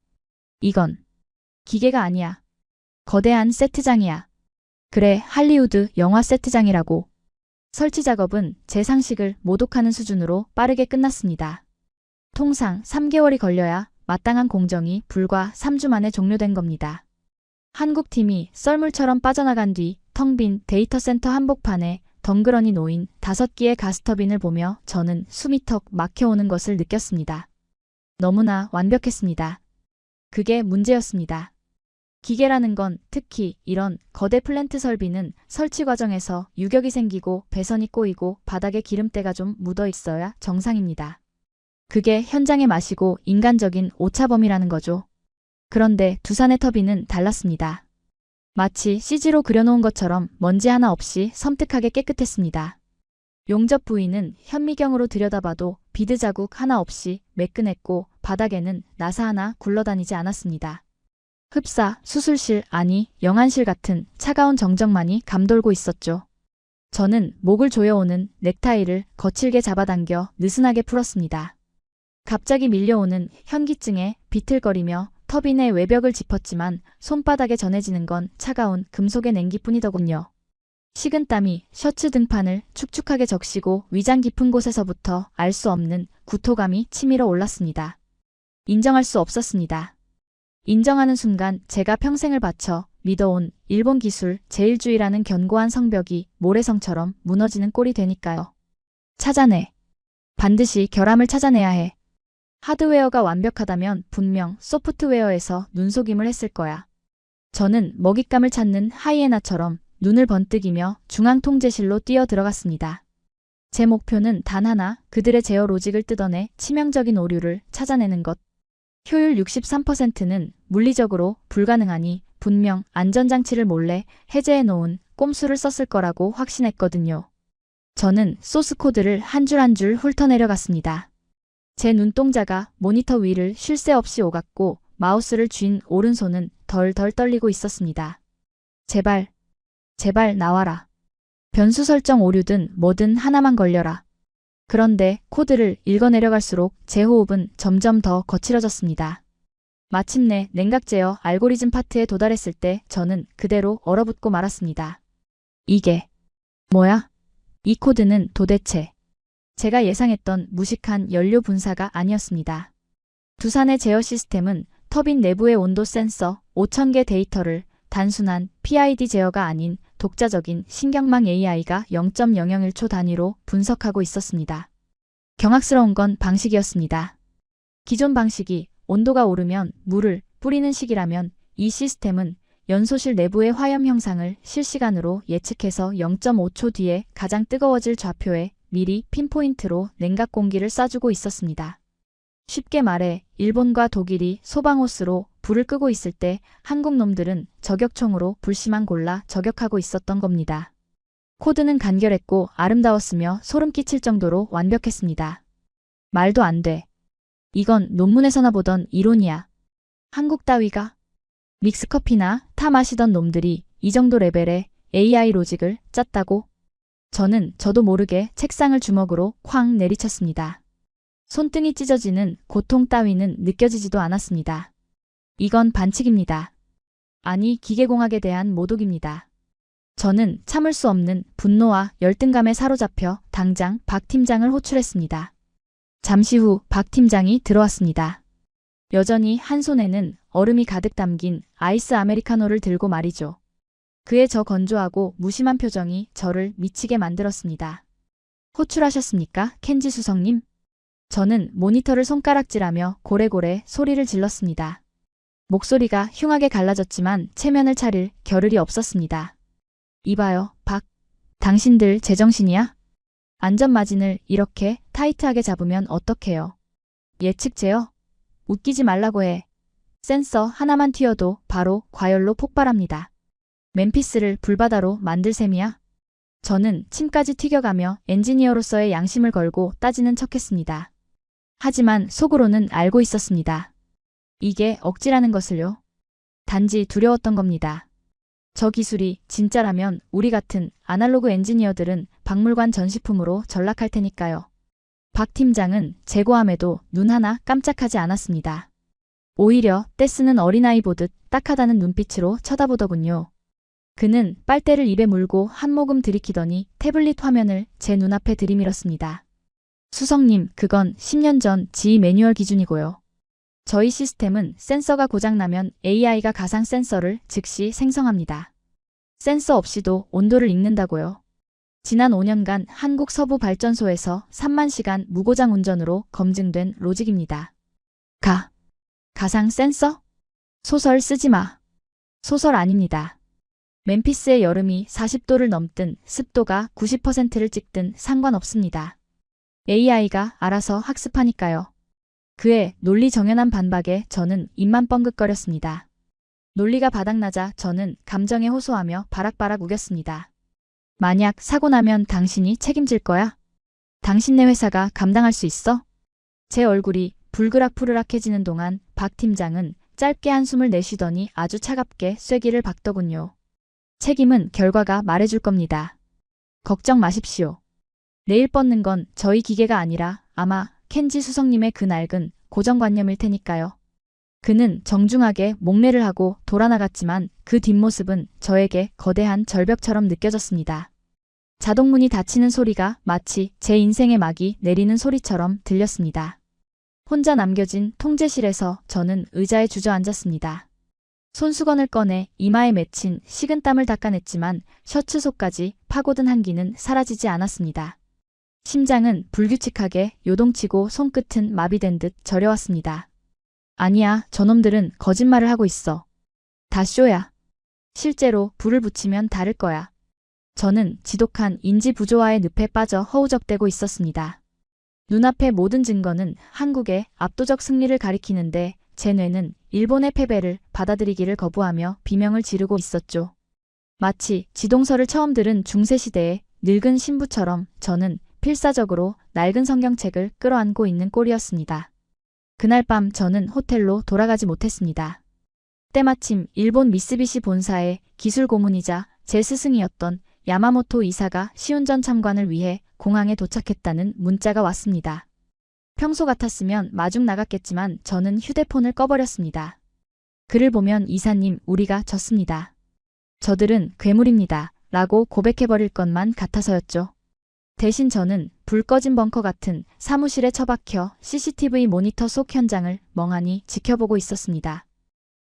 이건 기계가 아니야. 거대한 세트장이야. 그래, 할리우드 영화 세트장이라고. 설치 작업은 제 상식을 모독하는 수준으로 빠르게 끝났습니다. 통상 3개월이 걸려야 마땅한 공정이 불과 3주 만에 종료된 겁니다. 한국팀이 썰물처럼 빠져나간 뒤 텅 빈 데이터 센터 한복판에 덩그러니 놓인 5기의 가스터빈을 보며 저는 숨이 턱 막혀오는 것을 느꼈습니다. 너무나 완벽했습니다. 그게 문제였습니다. 기계라는 건 특히 이런 거대 플랜트 설비는 설치 과정에서 유격이 생기고 배선이 꼬이고 바닥에 기름때가 좀 묻어 있어야 정상입니다. 그게 현장의 맛이고 인간적인 오차범위라는 거죠. 그런데 두산의 터빈은 달랐습니다. 마치 CG로 그려놓은 것처럼 먼지 하나 없이 섬뜩하게 깨끗했습니다. 용접 부위는 현미경으로 들여다봐도 비드 자국 하나 없이 매끈했고 바닥에는 나사 하나 굴러다니지 않았습니다. 흡사, 수술실, 아니 영안실 같은 차가운 정적만이 감돌고 있었죠. 저는 목을 조여오는 넥타이를 거칠게 잡아당겨 느슨하게 풀었습니다. 갑자기 밀려오는 현기증에 비틀거리며 터빈의 외벽을 짚었지만 손바닥에 전해지는 건 차가운 금속의 냉기뿐이더군요. 식은땀이 셔츠 등판을 축축하게 적시고 위장 깊은 곳에서부터 알 수 없는 구토감이 치밀어 올랐습니다. 인정할 수 없었습니다. 인정하는 순간 제가 평생을 바쳐 믿어온 일본 기술 제일주의라는 견고한 성벽이 모래성처럼 무너지는 꼴이 되니까요. 찾아내. 반드시 결함을 찾아내야 해. 하드웨어가 완벽하다면 분명 소프트웨어에서 눈속임을 했을 거야. 저는 먹잇감을 찾는 하이에나처럼 눈을 번뜩이며 중앙통제실로 뛰어 들어갔습니다. 제 목표는 단 하나, 그들의 제어 로직을 뜯어내 치명적인 오류를 찾아내는 것. 효율 63%는 물리적으로 불가능하니 분명 안전장치를 몰래 해제해 놓은 꼼수를 썼을 거라고 확신했거든요. 저는 소스 코드를 한 줄 한 줄 훑어내려갔습니다. 제 눈동자가 모니터 위를 쉴 새 없이 오갔고 마우스를 쥔 오른손은 덜덜 떨리고 있었습니다. 제발, 제발 나와라. 변수 설정 오류든 뭐든 하나만 걸려라. 그런데 코드를 읽어내려갈수록 제 호흡은 점점 더 거칠어졌습니다. 마침내 냉각 제어 알고리즘 파트에 도달했을 때 저는 그대로 얼어붙고 말았습니다. 이게 뭐야? 이 코드는 도대체... 제가 예상했던 무식한 연료 분사가 아니었습니다. 두산의 제어 시스템은 터빈 내부의 온도 센서 5,000개 데이터를 단순한 PID 제어가 아닌 독자적인 신경망 AI가 0.001초 단위로 분석하고 있었습니다. 경악스러운 건 방식이었습니다. 기존 방식이 온도가 오르면 물을 뿌리는 식이라면 이 시스템은 연소실 내부의 화염 형상을 실시간으로 예측해서 0.5초 뒤에 가장 뜨거워질 좌표에 미리 핀포인트로 냉각 공기를 쏴주고 있었습니다. 쉽게 말해 일본과 독일이 소방호스로 불을 끄고 있을 때 한국 놈들은 저격총으로 불씨만 골라 저격하고 있었던 겁니다. 코드는 간결했고 아름다웠으며 소름 끼칠 정도로 완벽했습니다. 말도 안 돼. 이건 논문에서나 보던 이론이야. 한국 따위가 믹스커피나 타 마시던 놈들이 이 정도 레벨의 AI 로직을 짰다고? 저는 저도 모르게 책상을 주먹으로 쾅 내리쳤습니다. 손등이 찢어지는 고통 따위는 느껴지지도 않았습니다. 이건 반칙입니다. 아니 기계공학에 대한 모독입니다. 저는 참을 수 없는 분노와 열등감에 사로잡혀 당장 박 팀장을 호출했습니다. 잠시 후 박 팀장이 들어왔습니다. 여전히 한 손에는 얼음이 가득 담긴 아이스 아메리카노를 들고 말이죠. 그의 저 건조하고 무심한 표정이 저를 미치게 만들었습니다. 호출하셨습니까, 켄지 수석님? 저는 모니터를 손가락질하며 고래고래 소리를 질렀습니다. 목소리가 흉하게 갈라졌지만 체면을 차릴 겨를이 없었습니다. 이봐요, 박. 당신들 제정신이야? 안전마진을 이렇게 타이트하게 잡으면 어떡해요? 예측 제어? 웃기지 말라고 해. 센서 하나만 튀어도 바로 과열로 폭발합니다. 멤피스를 불바다로 만들 셈이야? 저는 침까지 튀겨가며 엔지니어로서의 양심을 걸고 따지는 척했습니다. 하지만 속으로는 알고 있었습니다. 이게 억지라는 것을요. 단지 두려웠던 겁니다. 저 기술이 진짜라면 우리 같은 아날로그 엔지니어들은 박물관 전시품으로 전락할 테니까요. 박 팀장은 재고함에도 눈 하나 깜짝하지 않았습니다. 오히려 떼쓰는 어린아이 보듯 딱하다는 눈빛으로 쳐다보더군요. 그는 빨대를 입에 물고 한 모금 들이키더니 태블릿 화면을 제 눈앞에 들이밀었습니다. 수석님, 그건 10년 전 GE 매뉴얼 기준이고요. 저희 시스템은 센서가 고장나면 AI가 가상 센서를 즉시 생성합니다. 센서 없이도 온도를 읽는다고요. 지난 5년간 한국 서부 발전소에서 3만 시간 무고장 운전으로 검증된 로직입니다. 가상 센서? 소설 쓰지 마. 소설 아닙니다. 멤피스의 여름이 40도를 넘든 습도가 90%를 찍든 상관없습니다. AI가 알아서 학습하니까요. 그의 논리 정연한 반박에 저는 입만 뻥긋거렸습니다. 논리가 바닥나자 저는 감정에 호소하며 바락바락 우겼습니다. 만약 사고 나면 당신이 책임질 거야? 당신네 회사가 감당할 수 있어? 제 얼굴이 불그락푸르락해지는 동안 박 팀장은 짧게 한숨을 내쉬더니 아주 차갑게 쐐기를 박더군요. 책임은 결과가 말해줄 겁니다. 걱정 마십시오. 내일 뻗는 건 저희 기계가 아니라 아마 켄지 수석님의 그 낡은 고정관념일 테니까요. 그는 정중하게 목례를 하고 돌아나갔지만 그 뒷모습은 저에게 거대한 절벽처럼 느껴졌습니다. 자동문이 닫히는 소리가 마치 제 인생의 막이 내리는 소리처럼 들렸습니다. 혼자 남겨진 통제실에서 저는 의자에 주저앉았습니다. 손수건을 꺼내 이마에 맺힌 식은땀을 닦아냈지만 셔츠 속까지 파고든 한기는 사라지지 않았습니다. 심장은 불규칙하게 요동치고 손끝은 마비된 듯 저려왔습니다. 아니야, 저놈들은 거짓말을 하고 있어. 다 쇼야. 실제로 불을 붙이면 다를 거야. 저는 지독한 인지 부조화의 늪에 빠져 허우적대고 있었습니다. 눈앞의 모든 증거는 한국의 압도적 승리를 가리키는데 제 뇌는 일본의 패배를 받아들이기를 거부하며 비명을 지르고 있었죠. 마치 지동서를 처음 들은 중세시대의 늙은 신부처럼 저는 필사적으로 낡은 성경책을 끌어안고 있는 꼴이었습니다. 그날 밤 저는 호텔로 돌아가지 못했습니다. 때마침 일본 미쓰비시 본사의 기술 고문이자 제 스승이었던 야마모토 이사가 시운전 참관을 위해 공항에 도착했다는 문자가 왔습니다. 평소 같았으면 마중 나갔겠지만 저는 휴대폰을 꺼버렸습니다. 글을 보면 이사님, 우리가 졌습니다. 저들은 괴물입니다. 라고 고백해버릴 것만 같아서였죠. 대신 저는 불 꺼진 벙커 같은 사무실에 처박혀 CCTV 모니터 속 현장을 멍하니 지켜보고 있었습니다.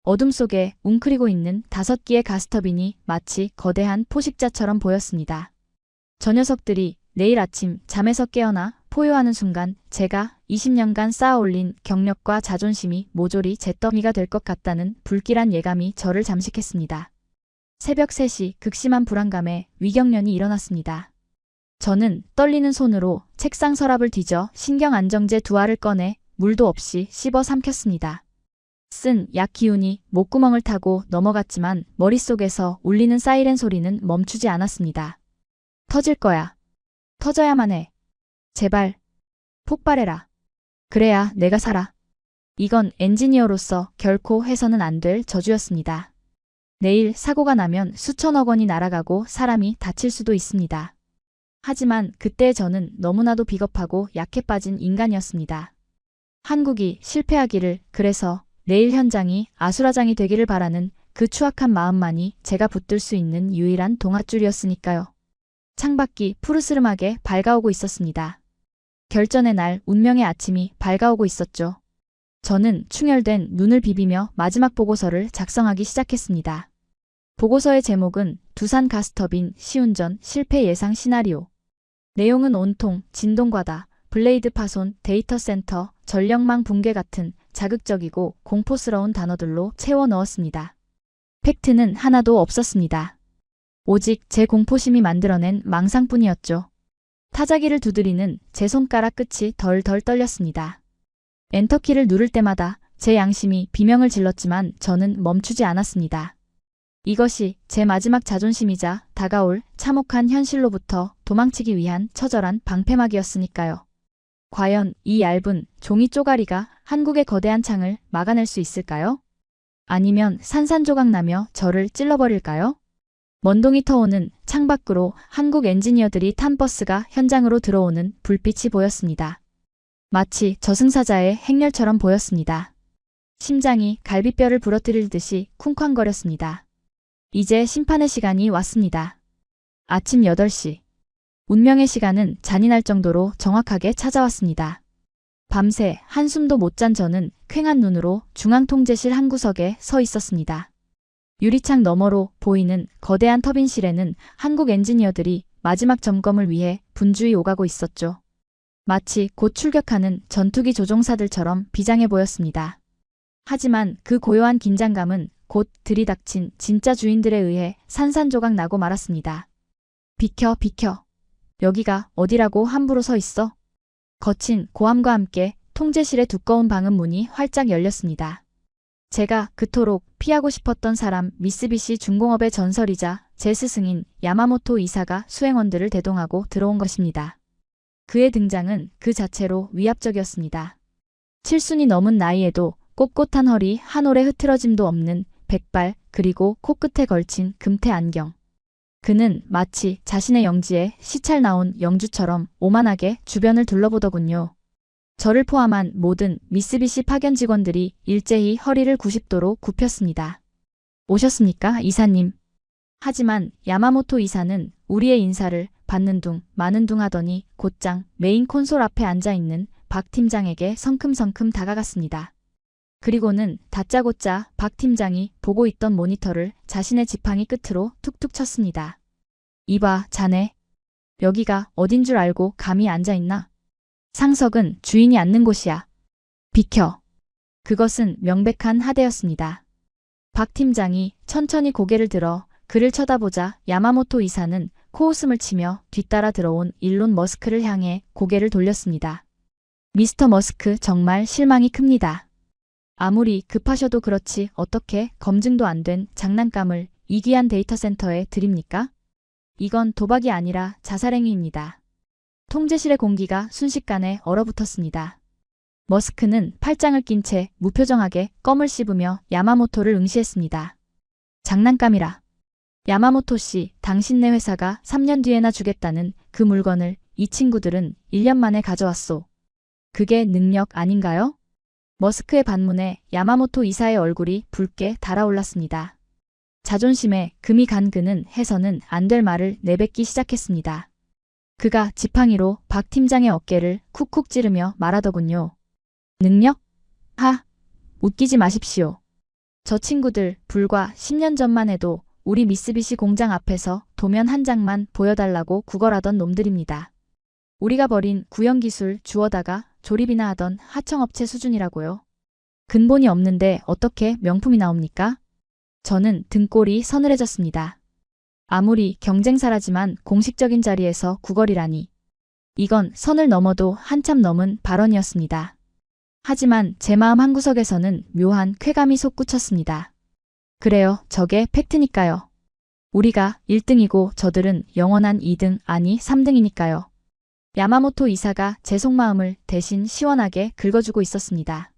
어둠 속에 웅크리고 있는 5기의 가스터빈이 마치 거대한 포식자처럼 보였습니다. 저 녀석들이 내일 아침 잠에서 깨어나 포효하는 순간 제가 20년간 쌓아올린 경력과 자존심이 모조리 잿더미가 될 것 같다는 불길한 예감이 저를 잠식했습니다. 새벽 3시 극심한 불안감에 위경련이 일어났습니다. 저는 떨리는 손으로 책상 서랍을 뒤져 신경안정제 2알을 꺼내 물도 없이 씹어 삼켰습니다. 쓴 약 기운이 목구멍을 타고 넘어갔지만 머릿속에서 울리는 사이렌 소리는 멈추지 않았습니다. 터질 거야. 터져야만 해. 제발. 폭발해라. 그래야 내가 살아. 이건 엔지니어로서 결코 해서는 안 될 저주였습니다. 내일 사고가 나면 수천억 원이 날아가고 사람이 다칠 수도 있습니다. 하지만 그때 저는 너무나도 비겁하고 약해 빠진 인간이었습니다. 한국이 실패하기를, 그래서 내일 현장이 아수라장이 되기를 바라는 그 추악한 마음만이 제가 붙들 수 있는 유일한 동아줄이었으니까요. 창밖이 푸르스름하게 밝아오고 있었습니다. 결전의 날, 운명의 아침이 밝아오고 있었죠. 저는 충혈된 눈을 비비며 마지막 보고서를 작성하기 시작했습니다. 보고서의 제목은 두산 가스터빈 시운전 실패 예상 시나리오. 내용은 온통 진동과다, 블레이드 파손, 데이터 센터, 전력망 붕괴 같은 자극적이고 공포스러운 단어들로 채워 넣었습니다. 팩트는 하나도 없었습니다. 오직 제 공포심이 만들어낸 망상뿐이었죠. 타자기를 두드리는 제 손가락 끝이 덜덜 떨렸습니다. 엔터키를 누를 때마다 제 양심이 비명을 질렀지만 저는 멈추지 않았습니다. 이것이 제 마지막 자존심이자 다가올 참혹한 현실로부터 도망치기 위한 처절한 방패막이었으니까요. 과연 이 얇은 종이 쪼가리가 한국의 거대한 창을 막아낼 수 있을까요? 아니면 산산조각 나며 저를 찔러버릴까요? 먼동이 터오는 창밖으로 한국 엔지니어들이 탄 버스가 현장으로 들어오는 불빛이 보였습니다. 마치 저승사자의 행렬처럼 보였습니다. 심장이 갈비뼈를 부러뜨릴 듯이 쿵쾅거렸습니다. 이제 심판의 시간이 왔습니다. 아침 8시. 운명의 시간은 잔인할 정도로 정확하게 찾아왔습니다. 밤새 한숨도 못 잔 저는 퀭한 눈으로 중앙통제실 한 구석에 서 있었습니다. 유리창 너머로 보이는 거대한 터빈실에는 한국 엔지니어들이 마지막 점검을 위해 분주히 오가고 있었죠. 마치 곧 출격하는 전투기 조종사들처럼 비장해 보였습니다. 하지만 그 고요한 긴장감은 곧 들이닥친 진짜 주인들에 의해 산산조각 나고 말았습니다. 비켜, 비켜. 여기가 어디라고 함부로 서 있어? 거친 고함과 함께 통제실의 두꺼운 방음 문이 활짝 열렸습니다. 제가 그토록 피하고 싶었던 사람 미쓰비시 중공업의 전설이자 제 스승인 야마모토 이사가 수행원들을 대동하고 들어온 것입니다. 그의 등장은 그 자체로 위압적이었습니다. 7순이 넘은 나이에도 꼿꼿한 허리 한 올의 흐트러짐도 없는 백발 그리고 코끝에 걸친 금태 안경. 그는 마치 자신의 영지에 시찰 나온 영주처럼 오만하게 주변을 둘러보더군요. 저를 포함한 모든 미쓰비시 파견 직원들이 일제히 허리를 90도로 굽혔습니다. 오셨습니까, 이사님? 하지만 야마모토 이사는 우리의 인사를 받는 둥 마는 둥 하더니 곧장 메인 콘솔 앞에 앉아있는 박 팀장에게 성큼성큼 다가갔습니다. 그리고는 다짜고짜 박 팀장이 보고 있던 모니터를 자신의 지팡이 끝으로 툭툭 쳤습니다. 이봐, 자네. 여기가 어딘 줄 알고 감히 앉아있나? 상석은 주인이 앉는 곳이야. 비켜. 그것은 명백한 하대였습니다. 박 팀장이 천천히 고개를 들어 그를 쳐다보자 야마모토 이사는 코웃음을 치며 뒤따라 들어온 일론 머스크를 향해 고개를 돌렸습니다. 미스터 머스크, 정말 실망이 큽니다. 아무리 급하셔도 그렇지 어떻게 검증도 안 된 장난감을 이 귀한 데이터 센터에 드립니까? 이건 도박이 아니라 자살행위입니다. 통제실의 공기가 순식간에 얼어붙었습니다. 머스크는 팔짱을 낀 채 무표정하게 껌을 씹으며 야마모토를 응시했습니다. 장난감이라. 야마모토 씨, 당신네 회사가 3년 뒤에나 주겠다는 그 물건을 이 친구들은 1년 만에 가져왔소. 그게 능력 아닌가요? 머스크의 반문에 야마모토 이사의 얼굴이 붉게 달아올랐습니다. 자존심에 금이 간 그는 해서는 안 될 말을 내뱉기 시작했습니다. 그가 지팡이로 박 팀장의 어깨를 쿡쿡 찌르며 말하더군요. 능력? 하! 웃기지 마십시오. 저 친구들 불과 10년 전만 해도 우리 미쓰비시 공장 앞에서 도면 한 장만 보여달라고 구걸하던 놈들입니다. 우리가 버린 구형기술 주워다가 조립이나 하던 하청업체 수준이라고요. 근본이 없는데 어떻게 명품이 나옵니까? 저는 등골이 서늘해졌습니다. 아무리 경쟁사라지만 공식적인 자리에서 구걸이라니. 이건 선을 넘어도 한참 넘은 발언이었습니다. 하지만 제 마음 한구석에서는 묘한 쾌감이 솟구쳤습니다. 그래요, 저게 팩트니까요. 우리가 1등이고 저들은 영원한 2등 아니 3등이니까요. 야마모토 이사가 제 속마음을 대신 시원하게 긁어주고 있었습니다.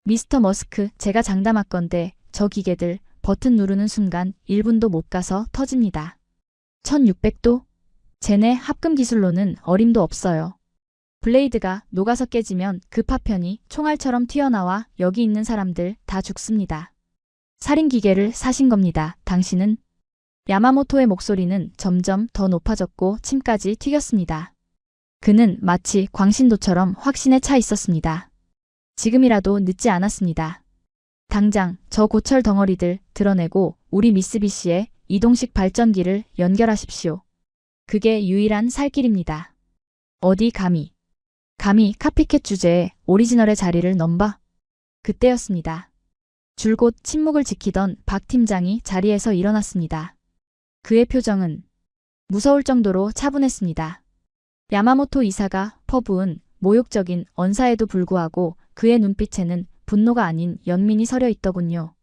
미스터 머스크, 제가 장담할건데 저 기계들 버튼 누르는 순간 1분도 못 가서 터집니다. 1600도? 쟤네 합금 기술로는 어림도 없어요. 블레이드가 녹아서 깨지면 그 파편이 총알처럼 튀어나와 여기 있는 사람들 다 죽습니다. 살인 기계를 사신 겁니다. 당신은? 야마모토의 목소리는 점점 더 높아졌고 침까지 튀겼습니다. 그는 마치 광신도처럼 확신에 차 있었습니다. 지금이라도 늦지 않았습니다. 당장 저 고철 덩어리들 드러내고 우리 미쓰비시에 이동식 발전기를 연결하십시오. 그게 유일한 살 길입니다. 어디 감히 카피캣 주제에 오리지널의 자리를 넘봐? 그때였습니다. 줄곧 침묵을 지키던 박 팀장이 자리에서 일어났습니다. 그의 표정은 무서울 정도로 차분했습니다. 야마모토 이사가 퍼부은 모욕적인 언사에도 불구하고 그의 눈빛에는 분노가 아닌 연민이 서려 있더군요.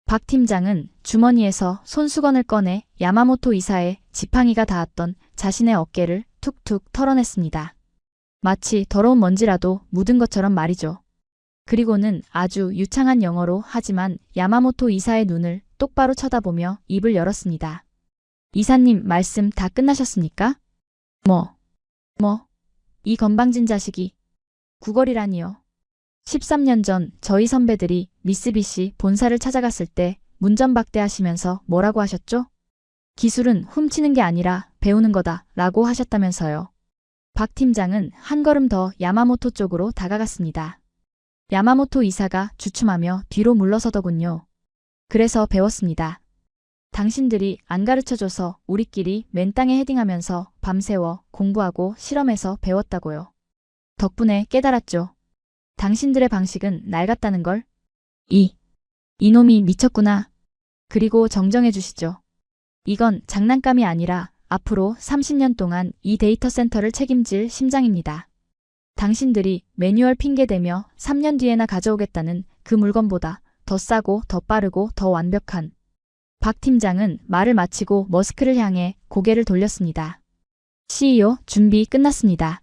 박 팀장은 주머니에서 손수건을 꺼내 야마모토 이사의 지팡이가 닿았던 자신의 어깨를 툭툭 털어냈습니다. 마치 더러운 먼지라도 묻은 것처럼 말이죠. 그리고는 아주 유창한 영어로 하지만 야마모토 이사의 눈을 똑바로 쳐다보며 입을 열었습니다. 이사님, 말씀 다 끝나셨습니까? 이 건방진 자식이. 구걸이라니요. 13년 전 저희 선배들이 미쓰비시 본사를 찾아갔을 때 문전박대하시면서 뭐라고 하셨죠? 기술은 훔치는 게 아니라 배우는 거다 라고 하셨다면서요. 박 팀장은 한 걸음 더 야마모토 쪽으로 다가갔습니다. 야마모토 이사가 주춤하며 뒤로 물러서더군요. 그래서 배웠습니다. 당신들이 안 가르쳐줘서 우리끼리 맨땅에 헤딩하면서 밤새워 공부하고 실험해서 배웠다고요. 덕분에 깨달았죠. 당신들의 방식은 낡았다는 걸. 이놈이 미쳤구나. 그리고 정정해 주시죠. 이건 장난감이 아니라 앞으로 30년 동안 이 데이터 센터를 책임질 심장입니다. 당신들이 매뉴얼 핑계대며 3년 뒤에나 가져오겠다는 그 물건보다 더 싸고 더 빠르고 더 완벽한. 박 팀장은 말을 마치고 머스크를 향해 고개를 돌렸습니다. CEO, 준비 끝났습니다.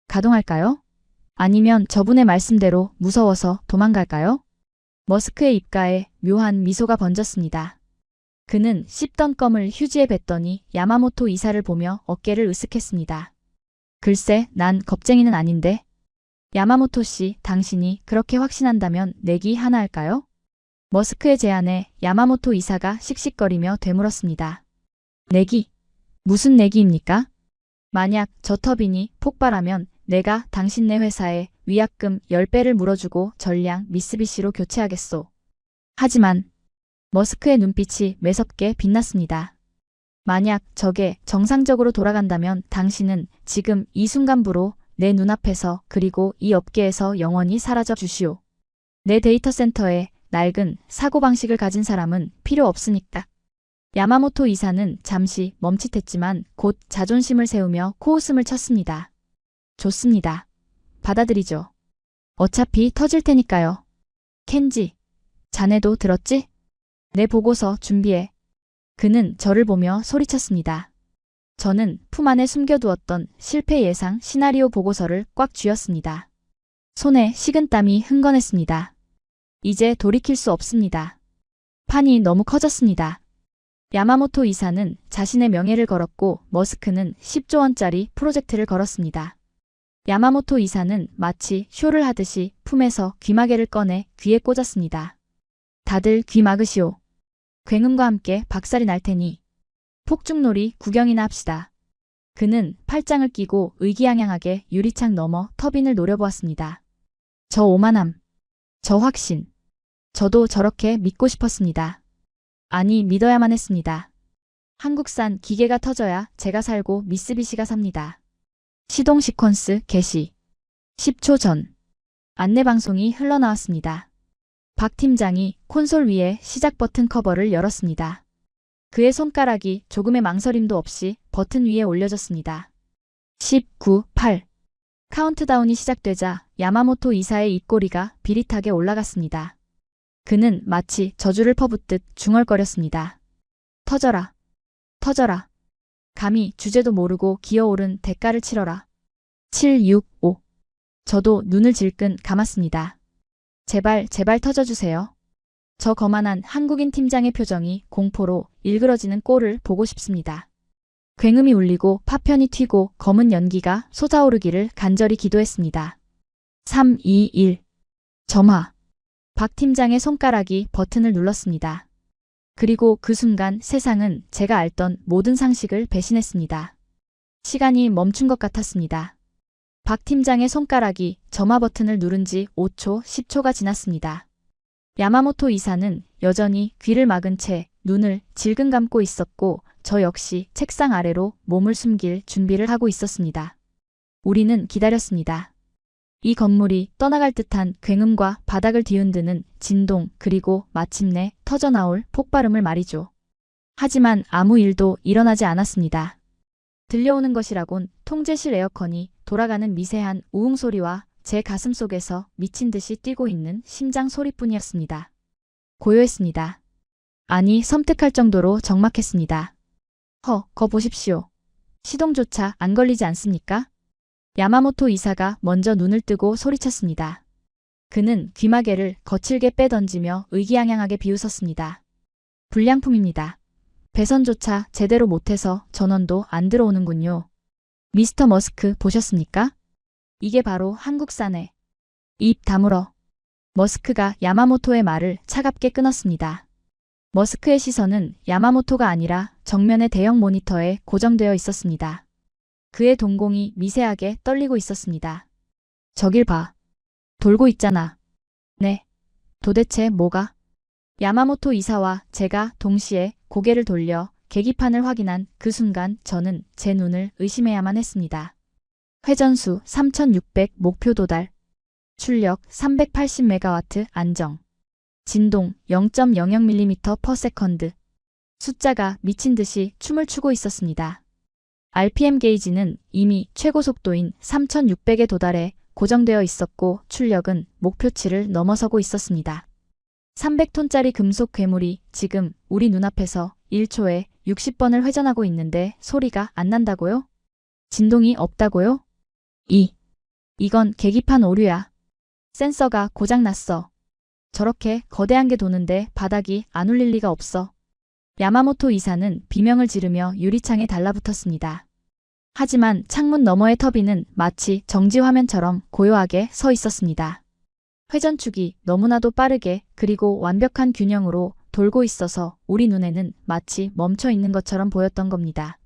가동할까요? 아니면 저분의 말씀대로 무서워서 도망갈까요? 머스크의 입가에 묘한 미소가 번졌습니다. 그는 씹던 껌을 휴지에 뱉더니 야마모토 이사를 보며 어깨를 으쓱했습니다. 글쎄, 난 겁쟁이는 아닌데. 야마모토 씨, 당신이 그렇게 확신한다면 내기 하나 할까요? 머스크의 제안에 야마모토 이사가 씩씩거리며 되물었습니다. 내기? 무슨 내기입니까? 만약 저 터빈이 폭발하면 내가 당신네 회사에 위약금 10배를 물어주고 전량 미쓰비시로 교체하겠소. 하지만 머스크의 눈빛이 매섭게 빛났습니다. 만약 저게 정상적으로 돌아간다면 당신은 지금 이 순간부로 내 눈앞에서 그리고 이 업계에서 영원히 사라져 주시오. 내 데이터 센터에 낡은 사고방식을 가진 사람은 필요 없으니까. 야마모토 이사는 잠시 멈칫했지만 곧 자존심을 세우며 코웃음을 쳤습니다. 좋습니다. 받아들이죠. 어차피 터질 테니까요. 켄지, 자네도 들었지? 내 보고서 준비해. 그는 저를 보며 소리쳤습니다. 저는 품 안에 숨겨두었던 실패 예상 시나리오 보고서를 꽉 쥐었습니다. 손에 식은땀이 흥건했습니다. 이제 돌이킬 수 없습니다. 판이 너무 커졌습니다. 야마모토 이사는 자신의 명예를 걸었고 머스크는 10조 원짜리 프로젝트를 걸었습니다. 야마모토 이사는 마치 쇼를 하듯이 품에서 귀마개를 꺼내 귀에 꽂았습니다. 다들 귀 막으시오. 굉음과 함께 박살이 날 테니 폭죽놀이 구경이나 합시다. 그는 팔짱을 끼고 의기양양하게 유리창 너머 터빈을 노려보았습니다. 저 오만함. 저 확신. 저도 저렇게 믿고 싶었습니다. 아니, 믿어야만 했습니다. 한국산 기계가 터져야 제가 살고 미쓰비시가 삽니다. 시동 시퀀스 개시. 10초 전. 안내방송이 흘러나왔습니다. 박 팀장이 콘솔 위에 시작 버튼 커버를 열었습니다. 그의 손가락이 조금의 망설임도 없이 버튼 위에 올려졌습니다. 10, 9, 8. 카운트다운이 시작되자 야마모토 이사의 입꼬리가 비릿하게 올라갔습니다. 그는 마치 저주를 퍼붓듯 중얼거렸습니다. 터져라. 터져라. 감히 주제도 모르고 기어오른 대가를 치러라. 7, 6, 5. 저도 눈을 질끈 감았습니다. 제발 터져주세요. 저 거만한 한국인 팀장의 표정이 공포로 일그러지는 꼴을 보고 싶습니다. 굉음이 울리고 파편이 튀고 검은 연기가 솟아오르기를 간절히 기도했습니다. 3, 2, 1. 점화. 박 팀장의 손가락이 버튼을 눌렀습니다. 그리고 그 순간 세상은 제가 알던 모든 상식을 배신했습니다. 시간이 멈춘 것 같았습니다. 박 팀장의 손가락이 점화 버튼을 누른 지 5초, 10초가 지났습니다. 야마모토 이사는 여전히 귀를 막은 채 눈을 질끈 감고 있었고 저 역시 책상 아래로 몸을 숨길 준비를 하고 있었습니다. 우리는 기다렸습니다. 이 건물이 떠나갈 듯한 굉음과 바닥을 뒤흔드는 진동 그리고 마침내 터져나올 폭발음을 말이죠. 하지만 아무 일도 일어나지 않았습니다. 들려오는 것이라곤 통제실 에어컨이 돌아가는 미세한 우웅 소리와 제 가슴 속에서 미친 듯이 뛰고 있는 심장 소리뿐이었습니다. 고요했습니다. 아니, 섬뜩할 정도로 적막했습니다. 거 보십시오. 시동조차 안 걸리지 않습니까? 야마모토 이사가 먼저 눈을 뜨고 소리쳤습니다. 그는 귀마개를 거칠게 빼던지며 의기양양하게 비웃었습니다. 불량품입니다. 배선조차 제대로 못해서 전원도 안 들어오는군요. 미스터 머스크 보셨습니까? 이게 바로 한국산의. 입 다물어. 머스크가 야마모토의 말을 차갑게 끊었습니다. 머스크의 시선은 야마모토가 아니라 정면의 대형 모니터에 고정되어 있었습니다. 그의 동공이 미세하게 떨리고 있었습니다. 저길 봐. 돌고 있잖아. 네. 도대체 뭐가? 야마모토 이사와 제가 동시에 고개를 돌려 계기판을 확인한 그 순간 저는 제 눈을 의심해야만 했습니다. 회전수 3600 목표 도달. 출력 380메가와트 안정. 진동 0.00mm/s. 숫자가 미친 듯이 춤을 추고 있었습니다. RPM 게이지는 이미 최고 속도인 3600에 도달해 고정되어 있었고 출력은 목표치를 넘어서고 있었습니다. 300톤짜리 금속 괴물이 지금 우리 눈앞에서 1초에 60번을 회전하고 있는데 소리가 안 난다고요? 진동이 없다고요? 이건 계기판 오류야. 센서가 고장났어. 저렇게 거대한 게 도는데 바닥이 안 울릴 리가 없어. 야마모토 이사는 비명을 지르며 유리창에 달라붙었습니다. 하지만 창문 너머의 터빈은 마치 정지 화면처럼 고요하게 서 있었습니다. 회전축이 너무나도 빠르게 그리고 완벽한 균형으로 돌고 있어서 우리 눈에는 마치 멈춰 있는 것처럼 보였던 겁니다.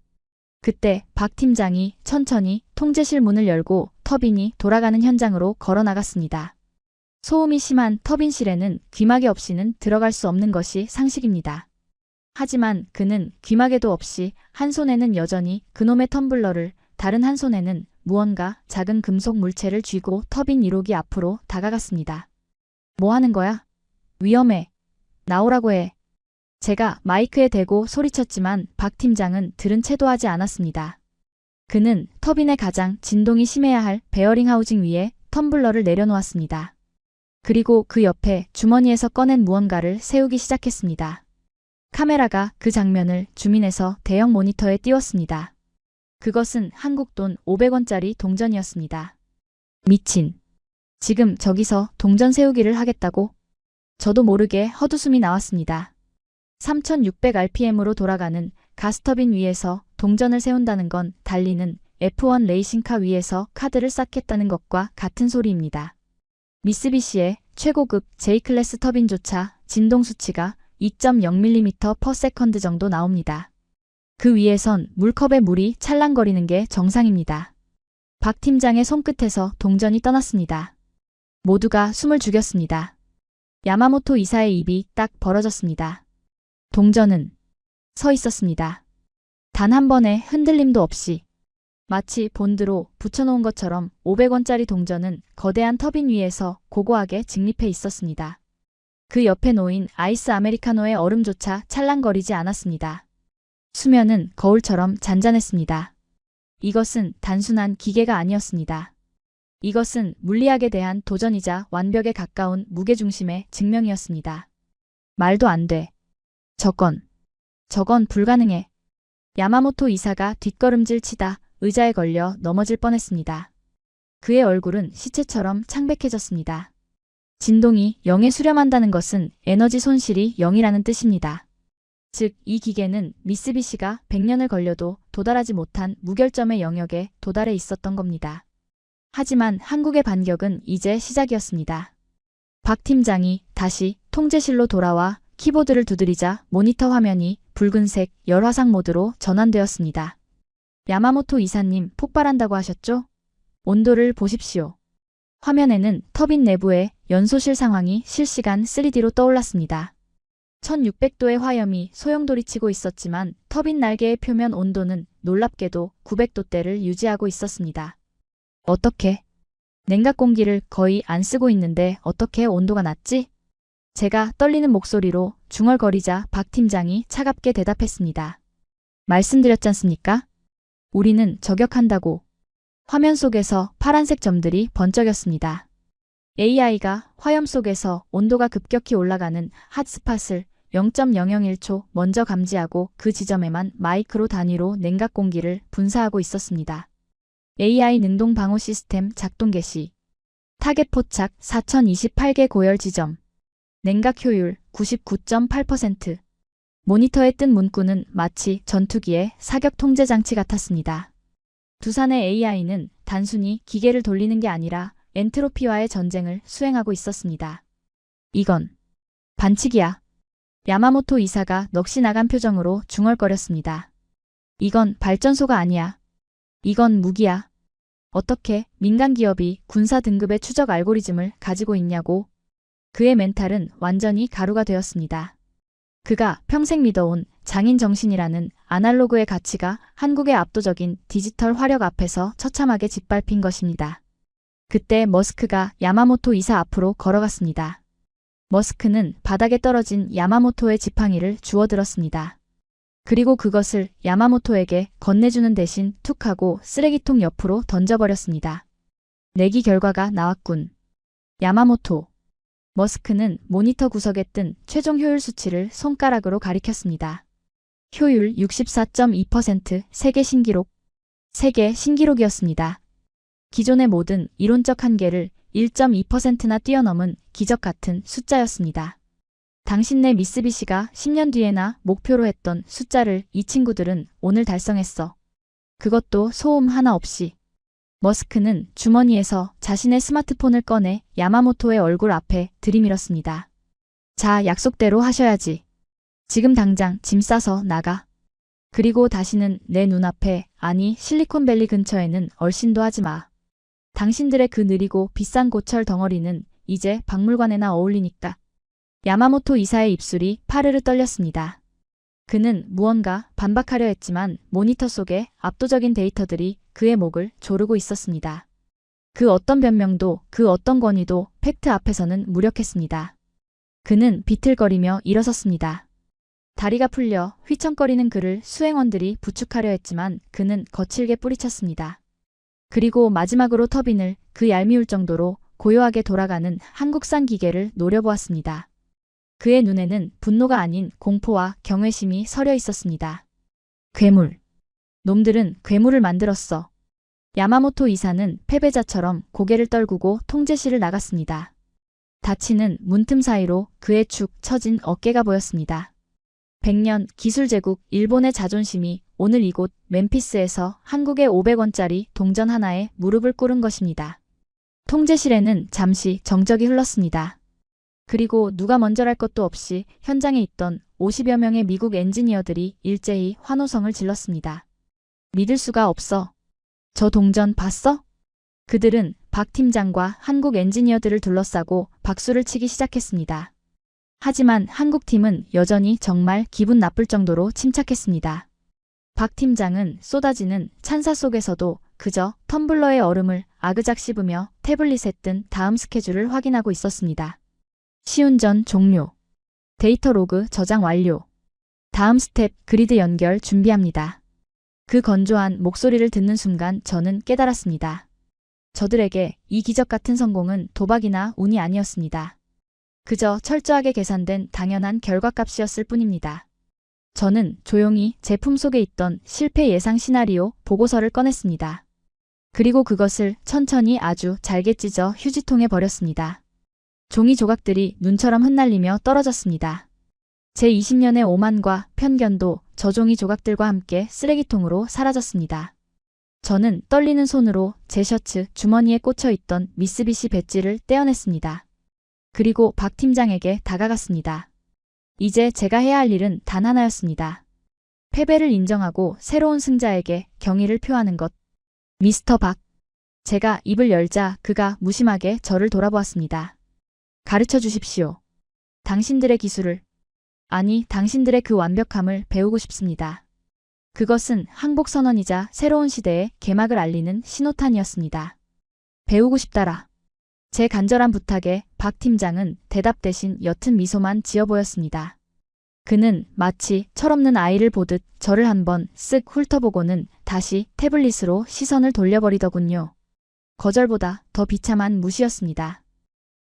그때 박 팀장이 천천히 통제실 문을 열고 터빈이 돌아가는 현장으로 걸어 나갔습니다. 소음이 심한 터빈실에는 귀마개 없이는 들어갈 수 없는 것이 상식입니다. 하지만 그는 귀마개도 없이 한 손에는 여전히 그놈의 텀블러를, 다른 한 손에는 무언가 작은 금속 물체를 쥐고 터빈 1호기 앞으로 다가갔습니다. 뭐 하는 거야? 위험해. 나오라고 해. 제가 마이크에 대고 소리쳤지만 박 팀장은 들은 채도 하지 않았습니다. 그는 터빈의 가장 진동이 심해야 할 베어링 하우징 위에 텀블러를 내려놓았습니다. 그리고 그 옆에 주머니에서 꺼낸 무언가를 세우기 시작했습니다. 카메라가 그 장면을 줌인해서 대형 모니터에 띄웠습니다. 그것은 한국 돈 500원짜리 동전이었습니다. 미친. 지금 저기서 동전 세우기를 하겠다고? 저도 모르게 헛웃음이 나왔습니다. 3600rpm으로 돌아가는 가스터빈 위에서 동전을 세운다는 건 달리는 F1 레이싱카 위에서 카드를 쌓겠다는 것과 같은 소리입니다. 미쓰비시의 최고급 J클래스 터빈조차 진동 수치가 2.0mm/s 정도 나옵니다. 그 위에선 물컵에 물이 찰랑거리는 게 정상입니다. 박 팀장의 손끝에서 동전이 떠났습니다. 모두가 숨을 죽였습니다. 야마모토 이사의 입이 딱 벌어졌습니다. 동전은 서 있었습니다. 단 한 번의 흔들림도 없이 마치 본드로 붙여놓은 것처럼 500원짜리 동전은 거대한 터빈 위에서 고고하게 직립해 있었습니다. 그 옆에 놓인 아이스 아메리카노의 얼음조차 찰랑거리지 않았습니다. 수면은 거울처럼 잔잔했습니다. 이것은 단순한 기계가 아니었습니다. 이것은 물리학에 대한 도전이자 완벽에 가까운 무게중심의 증명이었습니다. 말도 안 돼. 저건 불가능해. 야마모토 이사가 뒷걸음질 치다 의자에 걸려 넘어질 뻔했습니다. 그의 얼굴은 시체처럼 창백해졌습니다. 진동이 0에 수렴한다는 것은 에너지 손실이 0이라는 뜻입니다. 즉, 이 기계는 미쓰비시가 100년을 걸려도 도달하지 못한 무결점의 영역에 도달해 있었던 겁니다. 하지만 한국의 반격은 이제 시작이었습니다. 박 팀장이 다시 통제실로 돌아와 키보드를 두드리자 모니터 화면이 붉은색 열화상 모드로 전환되었습니다. 야마모토 이사님, 폭발한다고 하셨죠? 온도를 보십시오. 화면에는 터빈 내부의 연소실 상황이 실시간 3D로 떠올랐습니다. 1600도의 화염이 소용돌이치고 있었지만 터빈 날개의 표면 온도는 놀랍게도 900도대를 유지하고 있었습니다. 어떻게? 냉각 공기를 거의 안 쓰고 있는데 어떻게 온도가 낮지? 제가 떨리는 목소리로 중얼거리자 박 팀장이 차갑게 대답했습니다. 말씀드렸지 않습니까? 우리는 저격한다고. 화면 속에서 파란색 점들이 번쩍였습니다. AI가 화염 속에서 온도가 급격히 올라가는 핫스팟을 0.001초 먼저 감지하고 그 지점에만 마이크로 단위로 냉각 공기를 분사하고 있었습니다. AI 능동 방호 시스템 작동 개시. 타겟 포착 4028개 고열 지점. 냉각 효율 99.8%. 모니터에 뜬 문구는 마치 전투기의 사격 통제 장치 같았습니다. 두산의 AI는 단순히 기계를 돌리는 게 아니라 엔트로피와의 전쟁을 수행하고 있었습니다. 이건 반칙이야. 야마모토 이사가 넋이 나간 표정으로 중얼거렸습니다. 이건 발전소가 아니야. 이건 무기야. 어떻게 민간 기업이 군사 등급의 추적 알고리즘을 가지고 있냐고. 그의 멘탈은 완전히 가루가 되었습니다. 그가 평생 믿어온 장인 정신이라는 아날로그의 가치가 한국의 압도적인 디지털 화력 앞에서 처참하게 짓밟힌 것입니다. 그때 머스크가 야마모토 이사 앞으로 걸어갔습니다. 머스크는 바닥에 떨어진 야마모토의 지팡이를 주워들었습니다. 그리고 그것을 야마모토에게 건네주는 대신 툭 하고 쓰레기통 옆으로 던져버렸습니다. 내기 결과가 나왔군. 야마모토. 머스크는 모니터 구석에 뜬 최종 효율 수치를 손가락으로 가리켰습니다. 효율 64.2%, 세계 신기록. 세계 신기록이었습니다. 기존의 모든 이론적 한계를 1.2%나 뛰어넘은 기적 같은 숫자였습니다. 당신네 미쓰비시가 10년 뒤에나 목표로 했던 숫자를 이 친구들은 오늘 달성했어. 그것도 소음 하나 없이. 머스크는 주머니에서 자신의 스마트폰을 꺼내 야마모토의 얼굴 앞에 들이밀었습니다. 자, 약속대로 하셔야지. 지금 당장 짐 싸서 나가. 그리고 다시는 내 눈앞에, 아니 실리콘밸리 근처에는 얼씬도 하지 마. 당신들의 그 느리고 비싼 고철 덩어리는 이제 박물관에나 어울리니까. 야마모토 이사의 입술이 파르르 떨렸습니다. 그는 무언가 반박하려 했지만 모니터 속에 압도적인 데이터들이 그의 목을 조르고 있었습니다. 그 어떤 변명도 그 어떤 권위도 팩트 앞에서는 무력했습니다. 그는 비틀거리며 일어섰습니다. 다리가 풀려 휘청거리는 그를 수행원들이 부축하려 했지만 그는 거칠게 뿌리쳤습니다. 그리고 마지막으로 터빈을 그 얄미울 정도로 고요하게 돌아가는 한국산 기계를 노려보았습니다. 그의 눈에는 분노가 아닌 공포와 경외심이 서려 있었습니다. 괴물. 놈들은 괴물을 만들었어. 야마모토 이사는 패배자처럼 고개를 떨구고 통제실을 나갔습니다. 닫히는 문틈 사이로 그의 축 처진 어깨가 보였습니다. 100년 기술 제국 일본의 자존심이 오늘 이곳 멤피스에서 한국의 500원짜리 동전 하나에 무릎을 꿇은 것입니다. 통제실에는 잠시 정적이 흘렀습니다. 그리고 누가 먼저랄 것도 없이 현장에 있던 50여 명의 미국 엔지니어들이 일제히 환호성을 질렀습니다. 믿을 수가 없어. 저 동전 봤어? 그들은 박 팀장과 한국 엔지니어들을 둘러싸고 박수를 치기 시작했습니다. 하지만 한국 팀은 여전히 정말 기분 나쁠 정도로 침착했습니다. 박 팀장은 쏟아지는 찬사 속에서도 그저 텀블러의 얼음을 아그작 씹으며 태블릿에 뜬 다음 스케줄을 확인하고 있었습니다. 시운전 종료. 데이터 로그 저장 완료. 다음 스텝 그리드 연결 준비합니다. 그 건조한 목소리를 듣는 순간 저는 깨달았습니다. 저들에게 이 기적 같은 성공은 도박이나 운이 아니었습니다. 그저 철저하게 계산된 당연한 결과값이었을 뿐입니다. 저는 조용히 제품 속에 있던 실패 예상 시나리오 보고서를 꺼냈습니다. 그리고 그것을 천천히 아주 잘게 찢어 휴지통에 버렸습니다. 종이 조각들이 눈처럼 흩날리며 떨어졌습니다. 제20년의 오만과 편견도 저 종이 조각들과 함께 쓰레기통으로 사라졌습니다. 저는 떨리는 손으로 제 셔츠 주머니에 꽂혀있던 미쓰비시 배지를 떼어냈습니다. 그리고 박 팀장에게 다가갔습니다. 이제 제가 해야 할 일은 단 하나였습니다. 패배를 인정하고 새로운 승자에게 경의를 표하는 것. 미스터 박. 제가 입을 열자 그가 무심하게 저를 돌아보았습니다. 가르쳐 주십시오. 당신들의 기술을, 아니 당신들의 그 완벽함을 배우고 싶습니다. 그것은 항복선언이자 새로운 시대의 개막을 알리는 신호탄이었습니다. 배우고 싶다라. 제 간절한 부탁에 박 팀장은 대답 대신 옅은 미소만 지어 보였습니다. 그는 마치 철없는 아이를 보듯 저를 한번 쓱 훑어보고는 다시 태블릿으로 시선을 돌려버리더군요. 거절보다 더 비참한 무시였습니다.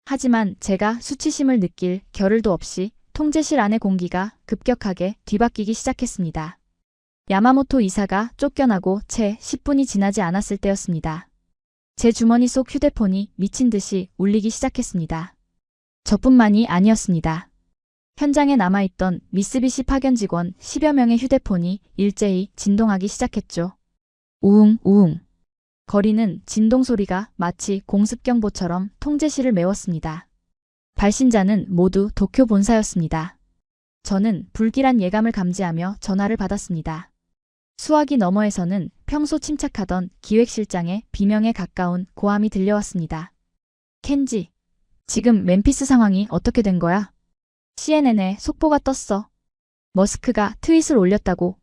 하지만 제가 수치심을 느낄 겨를도 없이 통제실 안의 공기가 급격하게 뒤바뀌기 시작했습니다. 야마모토 이사가 쫓겨나고 채 10분이 지나지 않았을 때였습니다. 제 주머니 속 휴대폰이 미친 듯이 울리기 시작했습니다. 저뿐만이 아니었습니다. 현장에 남아있던 미쓰비시 파견 직원 10여 명의 휴대폰이 일제히 진동하기 시작했죠. 우웅 우웅. 거리는 진동 소리가 마치 공습경보처럼 통제실을 메웠습니다. 발신자는 모두 도쿄 본사였습니다. 저는 불길한 예감을 감지하며 전화를 받았습니다. 수화기 너머에서는 평소 침착하던 기획실장의 비명에 가까운 고함이 들려왔습니다. 켄지, 지금 멤피스 상황이 어떻게 된 거야? CNN에 속보가 떴어. 머스크가 트윗을 올렸다고.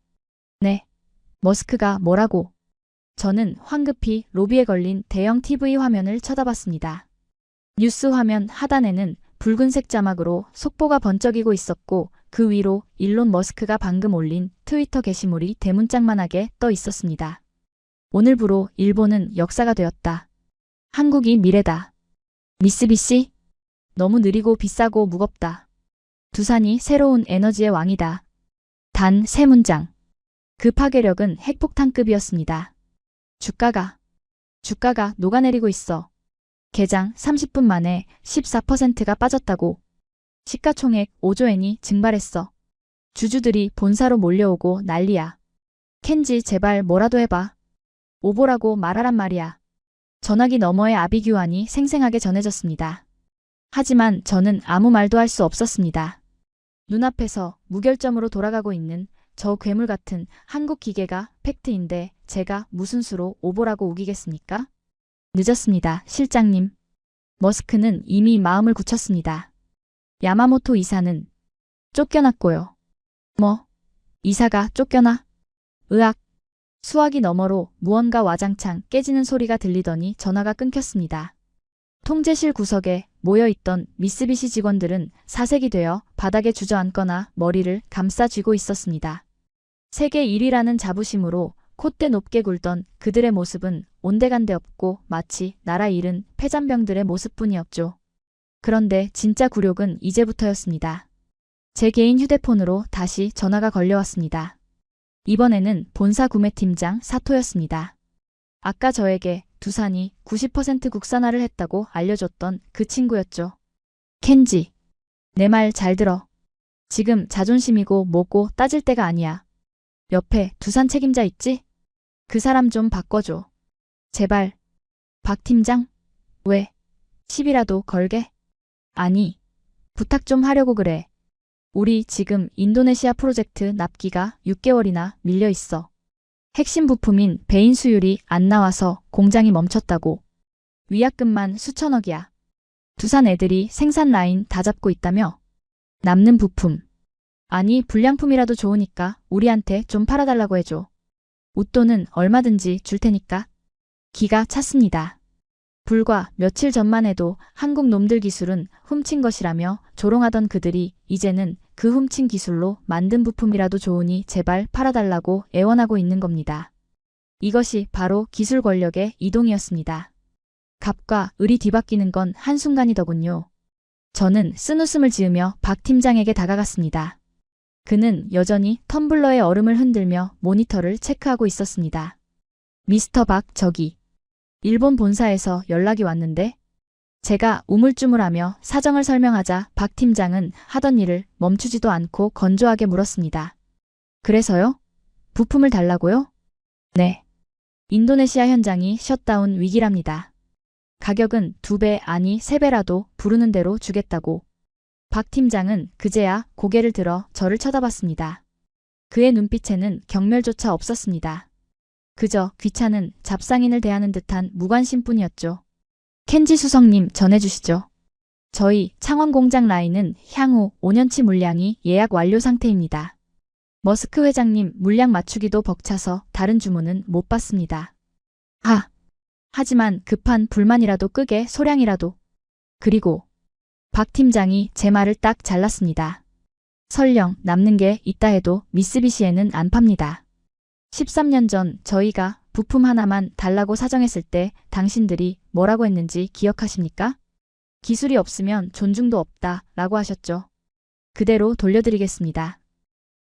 네. 머스크가 뭐라고? 저는 황급히 로비에 걸린 대형 TV 화면을 쳐다봤습니다. 뉴스 화면 하단에는 붉은색 자막으로 속보가 번쩍이고 있었고 그 위로 일론 머스크가 방금 올린 트위터 게시물이 대문짝만하게 떠 있었습니다. 오늘부로 일본은 역사가 되었다. 한국이 미래다. 미쓰비시? 너무 느리고 비싸고 무겁다. 두산이 새로운 에너지의 왕이다. 단 3문장. 그 파괴력은 핵폭탄급이었습니다. 주가가 녹아내리고 있어. 개장 30분 만에 14%가 빠졌다고. 시가총액 5조엔이 증발했어. 주주들이 본사로 몰려오고 난리야. 켄지 제발 뭐라도 해봐. 오보라고 말하란 말이야. 전화기 너머의 아비규환이 생생하게 전해졌습니다. 하지만 저는 아무 말도 할 수 없었습니다. 눈앞에서 무결점으로 돌아가고 있는 저 괴물 같은 한국 기계가 팩트인데 제가 무슨 수로 오보라고 우기겠습니까? 늦었습니다, 실장님. 머스크는 이미 마음을 굳혔습니다. 야마모토 이사는 쫓겨났고요. 뭐? 이사가 쫓겨나? 으악. 수화기 너머로 무언가 와장창 깨지는 소리가 들리더니 전화가 끊겼습니다. 통제실 구석에 모여있던 미쓰비시 직원들은 사색이 되어 바닥에 주저앉거나 머리를 감싸 쥐고 있었습니다. 세계 1위라는 자부심으로 콧대 높게 굴던 그들의 모습은 온데간데 없고 마치 나라 잃은 패잔병들의 모습뿐이었죠. 그런데 진짜 굴욕은 이제부터였습니다. 제 개인 휴대폰으로 다시 전화가 걸려왔습니다. 이번에는 본사 구매팀장 사토였습니다. 아까 저에게 두산이 90% 국산화를 했다고 알려줬던 그 친구였죠. 켄지, 내 말 잘 들어. 지금 자존심이고 뭐고 따질 때가 아니야. 옆에 두산 책임자 있지? 그 사람 좀 바꿔줘. 제발. 박 팀장? 왜? 시비라도 걸게? 아니, 부탁 좀 하려고 그래. 우리 지금 인도네시아 프로젝트 납기가 6개월이나 밀려 있어. 핵심 부품인 배인 수율이 안 나와서 공장이 멈췄다고. 위약금만 수천억이야. 두산 애들이 생산 라인 다 잡고 있다며? 남는 부품. 아니 불량품이라도 좋으니까 우리한테 좀 팔아달라고 해줘. 웃돈은 얼마든지 줄 테니까. 기가 찼습니다. 불과 며칠 전만 해도 한국 놈들 기술은 훔친 것이라며 조롱하던 그들이 이제는 그 훔친 기술로 만든 부품이라도 좋으니 제발 팔아달라고 애원하고 있는 겁니다. 이것이 바로 기술 권력의 이동이었습니다. 갑과 을이 뒤바뀌는 건 한순간이더군요. 저는 쓴웃음을 지으며 박 팀장에게 다가갔습니다. 그는 여전히 텀블러의 얼음을 흔들며 모니터를 체크하고 있었습니다. 미스터 박, 저기. 일본 본사에서 연락이 왔는데? 제가 우물쭈물하며 사정을 설명하자 박 팀장은 하던 일을 멈추지도 않고 건조하게 물었습니다. 그래서요? 부품을 달라고요? 네. 인도네시아 현장이 셧다운 위기랍니다. 가격은 2배 아니 3배라도 부르는 대로 주겠다고. 박 팀장은 그제야 고개를 들어 저를 쳐다봤습니다. 그의 눈빛에는 경멸조차 없었습니다. 그저 귀찮은 잡상인을 대하는 듯한 무관심뿐이었죠. 켄지 수석님 전해주시죠. 저희 창원 공장 라인은 향후 5년치 물량이 예약 완료 상태입니다. 머스크 회장님 물량 맞추기도 벅차서 다른 주문은 못 받습니다. 하지만 급한 불만이라도 끄게 소량이라도. 그리고 박 팀장이 제 말을 딱 잘랐습니다. 설령 남는 게 있다 해도 미쓰비시에는 안 팝니다. 13년 전 저희가 부품 하나만 달라고 사정했을 때 당신들이 뭐라고 했는지 기억하십니까? 기술이 없으면 존중도 없다 라고 하셨죠. 그대로 돌려드리겠습니다.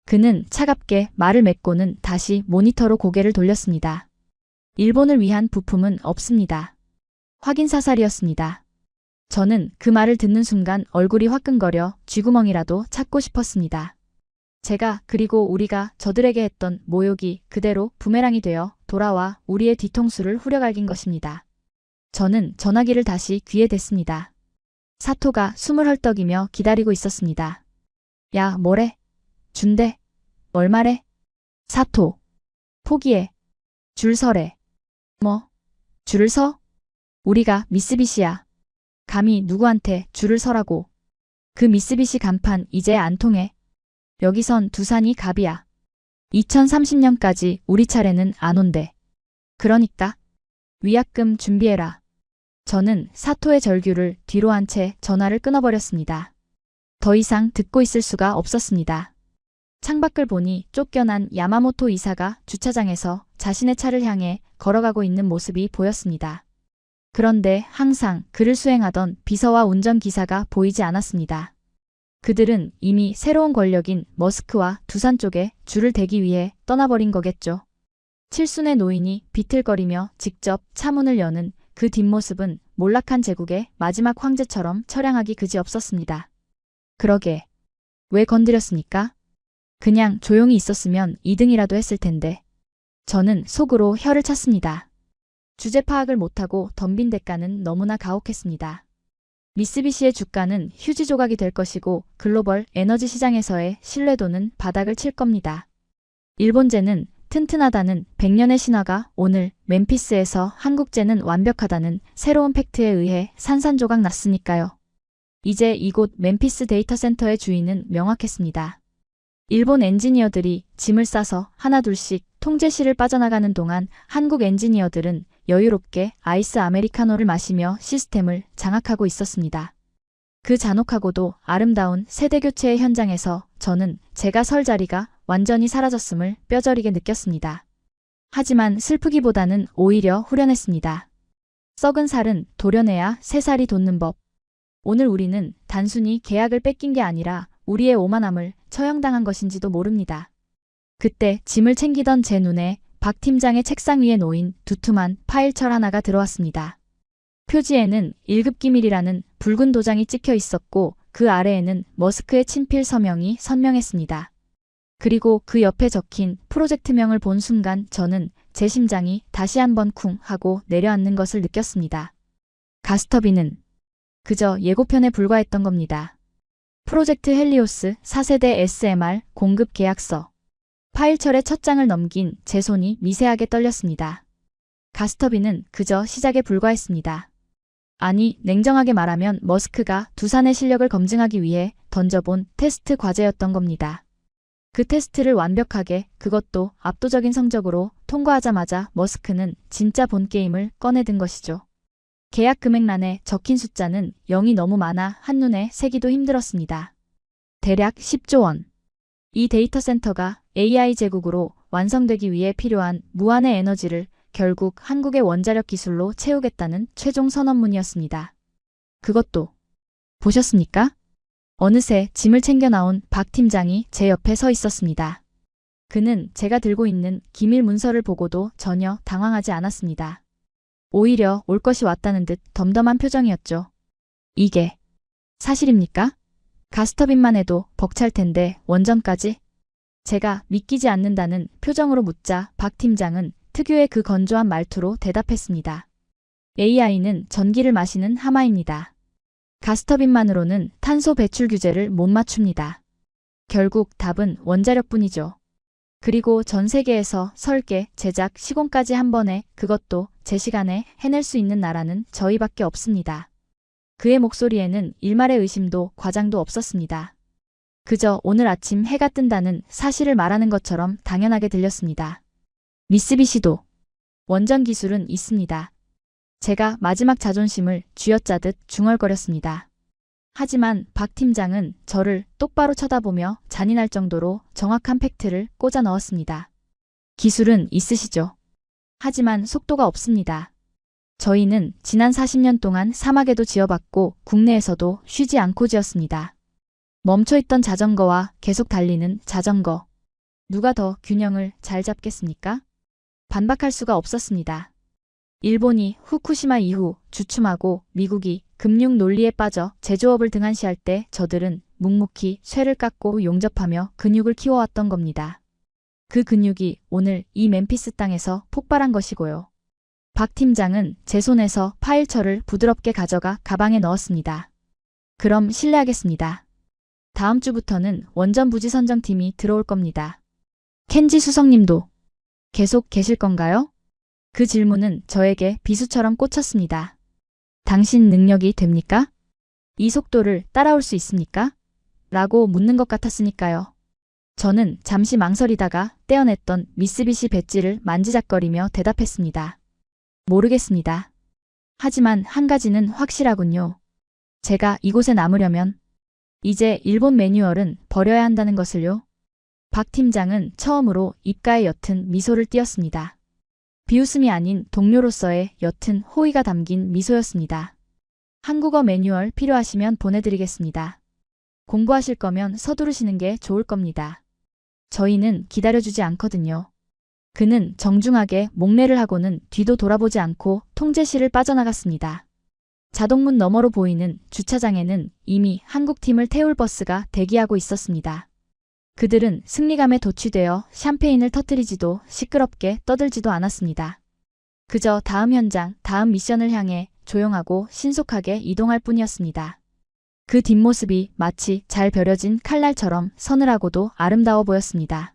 그는 차갑게 말을 맺고는 다시 모니터로 고개를 돌렸습니다. 일본을 위한 부품은 없습니다. 확인사살이었습니다. 저는 그 말을 듣는 순간 얼굴이 화끈거려 쥐구멍이라도 찾고 싶었습니다. 그리고 우리가 저들에게 했던 모욕이 그대로 부메랑이 되어 돌아와 우리의 뒤통수를 후려갈긴 것입니다. 저는 전화기를 다시 귀에 댔습니다. 사토가 숨을 헐떡이며 기다리고 있었습니다. 야, 뭐래? 준대. 뭘 말해? 사토. 포기해. 줄 서래. 뭐? 줄을 서? 우리가 미쓰비시야. 감히 누구한테 줄을 서라고. 그 미쓰비시 간판 이제 안 통해. 여기선 두산이 갑이야. 2030년까지 우리 차례는 안 온대. 그러니까 위약금 준비해라. 저는 사토의 절규를 뒤로 한 채 전화를 끊어버렸습니다. 더 이상 듣고 있을 수가 없었습니다. 창밖을 보니 쫓겨난 야마모토 이사가 주차장에서 자신의 차를 향해 걸어가고 있는 모습이 보였습니다. 그런데 항상 그를 수행하던 비서와 운전기사가 보이지 않았습니다. 그들은 이미 새로운 권력인 머스크와 두산 쪽에 줄을 대기 위해 떠나버린 거겠죠. 칠순의 노인이 비틀거리며 직접 차문을 여는 그 뒷모습은 몰락한 제국의 마지막 황제처럼 처량하기 그지없었습니다. 그러게. 왜 건드렸습니까? 그냥 조용히 있었으면 2등이라도 했을 텐데. 저는 속으로 혀를 찼습니다. 주제 파악을 못하고 덤빈 대가는 너무나 가혹했습니다. 미쓰비시의 주가는 휴지 조각이 될 것이고 글로벌 에너지 시장에서의 신뢰도는 바닥을 칠 겁니다. 일본제는 튼튼하다는 100년의 신화가 오늘 멤피스에서 한국제는 완벽하다는 새로운 팩트에 의해 산산조각 났으니까요. 이제 이곳 멤피스 데이터 센터의 주인은 명확했습니다. 일본 엔지니어들이 짐을 싸서 하나둘씩 통제실을 빠져나가는 동안 한국 엔지니어들은 여유롭게 아이스 아메리카노를 마시며 시스템을 장악하고 있었습니다. 그 잔혹하고도 아름다운 세대교체의 현장에서 저는 제가 설 자리가 완전히 사라졌음을 뼈저리게 느꼈습니다. 하지만 슬프기보다는 오히려 후련했습니다. 썩은 살은 도려내야 새 살이 돋는 법. 오늘 우리는 단순히 계약을 뺏긴 게 아니라 우리의 오만함을 처형당한 것인지도 모릅니다. 그때 짐을 챙기던 제 눈에 박 팀장의 책상 위에 놓인 두툼한 파일철 하나가 들어왔습니다. 표지에는 1급 기밀이라는 붉은 도장이 찍혀 있었고 그 아래에는 머스크의 친필 서명이 선명했습니다. 그리고 그 옆에 적힌 프로젝트명을 본 순간 저는 제 심장이 다시 한번 쿵 하고 내려앉는 것을 느꼈습니다. 가스터빈은 그저 예고편에 불과했던 겁니다. 프로젝트 헬리오스 4세대 SMR 공급 계약서. 파일철의 첫 장을 넘긴 제 손이 미세하게 떨렸습니다. 가스터빈은 그저 시작에 불과했습니다. 아니, 냉정하게 말하면 머스크가 두산의 실력을 검증하기 위해 던져본 테스트 과제였던 겁니다. 그 테스트를 완벽하게, 그것도 압도적인 성적으로 통과하자마자 머스크는 진짜 본 게임을 꺼내든 것이죠. 계약 금액란에 적힌 숫자는 0이 너무 많아 한눈에 세기도 힘들었습니다. 대략 10조 원. 이 데이터 센터가 AI 제국으로 완성되기 위해 필요한 무한의 에너지를 결국 한국의 원자력 기술로 채우겠다는 최종 선언문이었습니다. 그것도 보셨습니까? 어느새 짐을 챙겨 나온 박 팀장이 제 옆에 서 있었습니다. 그는 제가 들고 있는 기밀 문서를 보고도 전혀 당황하지 않았습니다. 오히려 올 것이 왔다는 듯 덤덤한 표정이었죠. 이게 사실입니까? 가스터빈만 해도 벅찰 텐데 원전까지? 제가 믿기지 않는다는 표정으로 묻자 박 팀장은 특유의 그 건조한 말투로 대답했습니다. AI는 전기를 마시는 하마입니다. 가스터빈만으로는 탄소 배출 규제를 못 맞춥니다. 결국 답은 원자력뿐이죠. 그리고 전 세계에서 설계, 제작, 시공까지 한 번에 그것도 제 시간에 해낼 수 있는 나라는 저희밖에 없습니다. 그의 목소리에는 일말의 의심도 과장도 없었습니다. 그저 오늘 아침 해가 뜬다는 사실을 말하는 것처럼 당연하게 들렸습니다. 미쓰비시도 원전 기술은 있습니다. 제가 마지막 자존심을 쥐어짜듯 중얼거렸습니다. 하지만 박 팀장은 저를 똑바로 쳐다보며 잔인할 정도로 정확한 팩트를 꽂아 넣었습니다. 기술은 있으시죠. 하지만 속도가 없습니다. 저희는 지난 40년 동안 사막에도 지어봤고 국내에서도 쉬지 않고 지었습니다. 멈춰있던 자전거와 계속 달리는 자전거. 누가 더 균형을 잘 잡겠습니까? 반박할 수가 없었습니다. 일본이 후쿠시마 이후 주춤하고 미국이 금융 논리에 빠져 제조업을 등한시할 때 저들은 묵묵히 쇠를 깎고 용접하며 근육을 키워왔던 겁니다. 그 근육이 오늘 이 멤피스 땅에서 폭발한 것이고요. 박 팀장은 제 손에서 파일철을 부드럽게 가져가 가방에 넣었습니다. 그럼 실례하겠습니다. 다음 주부터는 원전 부지 선정팀이 들어올 겁니다. 켄지 수석님도 계속 계실 건가요? 그 질문은 저에게 비수처럼 꽂혔습니다. 당신 능력이 됩니까? 이 속도를 따라올 수 있습니까? 라고 묻는 것 같았으니까요. 저는 잠시 망설이다가 떼어냈던 미쓰비시 배지를 만지작거리며 대답했습니다. 모르겠습니다. 하지만 한 가지는 확실하군요. 제가 이곳에 남으려면 이제 일본 매뉴얼은 버려야 한다는 것을요. 박 팀장은 처음으로 입가에 옅은 미소를 띄었습니다. 비웃음이 아닌 동료로서의 옅은 호의가 담긴 미소였습니다. 한국어 매뉴얼 필요하시면 보내드리겠습니다. 공부하실 거면 서두르시는 게 좋을 겁니다. 저희는 기다려주지 않거든요. 그는 정중하게 목례를 하고는 뒤도 돌아보지 않고 통제실을 빠져나갔습니다. 자동문 너머로 보이는 주차장에는 이미 한국팀을 태울 버스가 대기하고 있었습니다. 그들은 승리감에 도취되어 샴페인을 터뜨리지도 시끄럽게 떠들지도 않았습니다. 그저 다음 현장, 다음 미션을 향해 조용하고 신속하게 이동할 뿐이었습니다. 그 뒷모습이 마치 잘 벼려진 칼날처럼 서늘하고도 아름다워 보였습니다.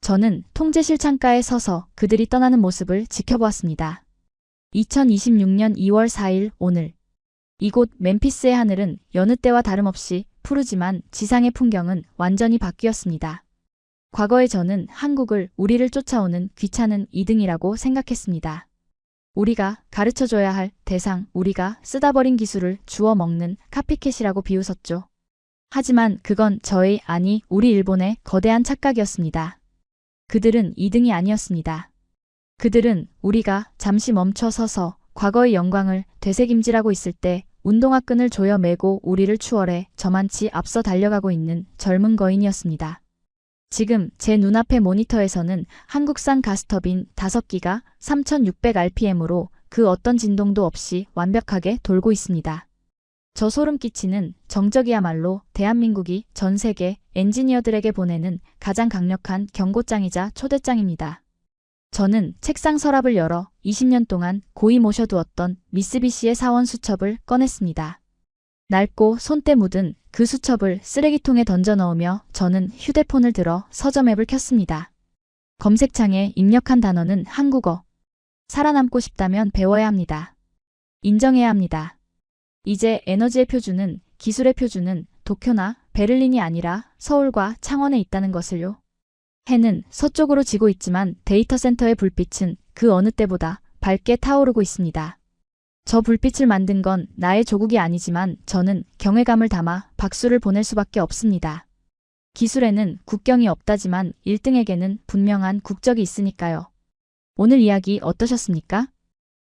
저는 통제실 창가에 서서 그들이 떠나는 모습을 지켜보았습니다. 2026년 2월 4일 오늘 이곳 멤피스의 하늘은 여느 때와 다름없이 푸르지만 지상의 풍경은 완전히 바뀌었습니다. 과거에 저는 한국을 우리를 쫓아오는 귀찮은 2등이라고 생각했습니다. 우리가 가르쳐줘야 할 대상, 우리가 쓰다 버린 기술을 주워 먹는 카피캣이라고 비웃었죠. 하지만 그건 저의 아니 우리 일본의 거대한 착각이었습니다. 그들은 2등이 아니었습니다. 그들은 우리가 잠시 멈춰 서서 과거의 영광을 되새김질하고 있을 때 운동화 끈을 조여 매고 우리를 추월해 저만치 앞서 달려가고 있는 젊은 거인이었습니다. 지금 제 눈앞의 모니터에서는 한국산 가스터빈 5기가 3600rpm으로 그 어떤 진동도 없이 완벽하게 돌고 있습니다. 저 소름 끼치는 정적이야말로 대한민국이 전 세계 엔지니어들에게 보내는 가장 강력한 경고장이자 초대장입니다. 저는 책상 서랍을 열어 20년 동안 고이 모셔두었던 미쓰비시의 사원 수첩을 꺼냈습니다. 낡고 손때 묻은 그 수첩을 쓰레기통에 던져 넣으며 저는 휴대폰을 들어 서점 앱을 켰습니다. 검색창에 입력한 단어는 한국어. 살아남고 싶다면 배워야 합니다. 인정해야 합니다. 이제 에너지의 표준은, 기술의 표준은 도쿄나 베를린이 아니라 서울과 창원에 있다는 것을요. 해는 서쪽으로 지고 있지만 데이터 센터의 불빛은 그 어느 때보다 밝게 타오르고 있습니다. 저 불빛을 만든 건 나의 조국이 아니지만 저는 경외감을 담아 박수를 보낼 수밖에 없습니다. 기술에는 국경이 없다지만 1등에게는 분명한 국적이 있으니까요. 오늘 이야기 어떠셨습니까?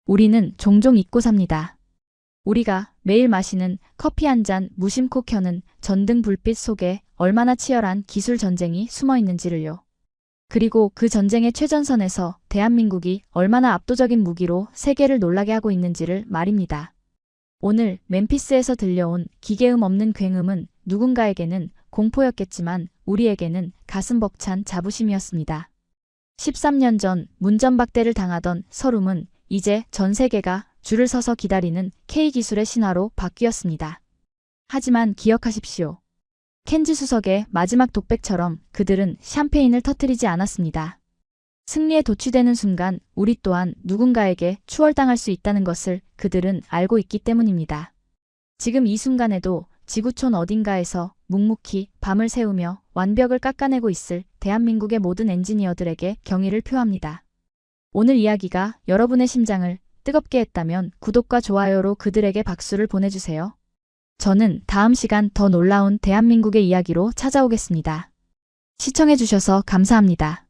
우리는 종종 잊고 삽니다. 우리가 매일 마시는 커피 한 잔 무심코 켜는 전등 불빛 속에 얼마나 치열한 기술 전쟁이 숨어 있는지를요. 그리고 그 전쟁의 최전선에서 대한민국이 얼마나 압도적인 무기로 세계를 놀라게 하고 있는지를 말입니다. 오늘 멤피스에서 들려온 기계음 없는 굉음은 누군가에게는 공포였겠지만 우리에게는 가슴 벅찬 자부심이었습니다. 13년 전 문전박대를 당하던 서룸은 이제 전 세계가 줄을 서서 기다리는 K기술의 신화로 바뀌었습니다. 하지만 기억하십시오. 켄지 수석의 마지막 독백처럼 그들은 샴페인을 터뜨리지 않았습니다. 승리에 도취되는 순간 우리 또한 누군가에게 추월당할 수 있다는 것을 그들은 알고 있기 때문입니다. 지금 이 순간에도 지구촌 어딘가에서 묵묵히 밤을 새우며 완벽을 깎아내고 있을 대한민국의 모든 엔지니어들에게 경의를 표합니다. 오늘 이야기가 여러분의 심장을 뜨겁게 했다면 구독과 좋아요로 그들에게 박수를 보내주세요. 저는 다음 시간 더 놀라운 대한민국의 이야기로 찾아오겠습니다. 시청해주셔서 감사합니다.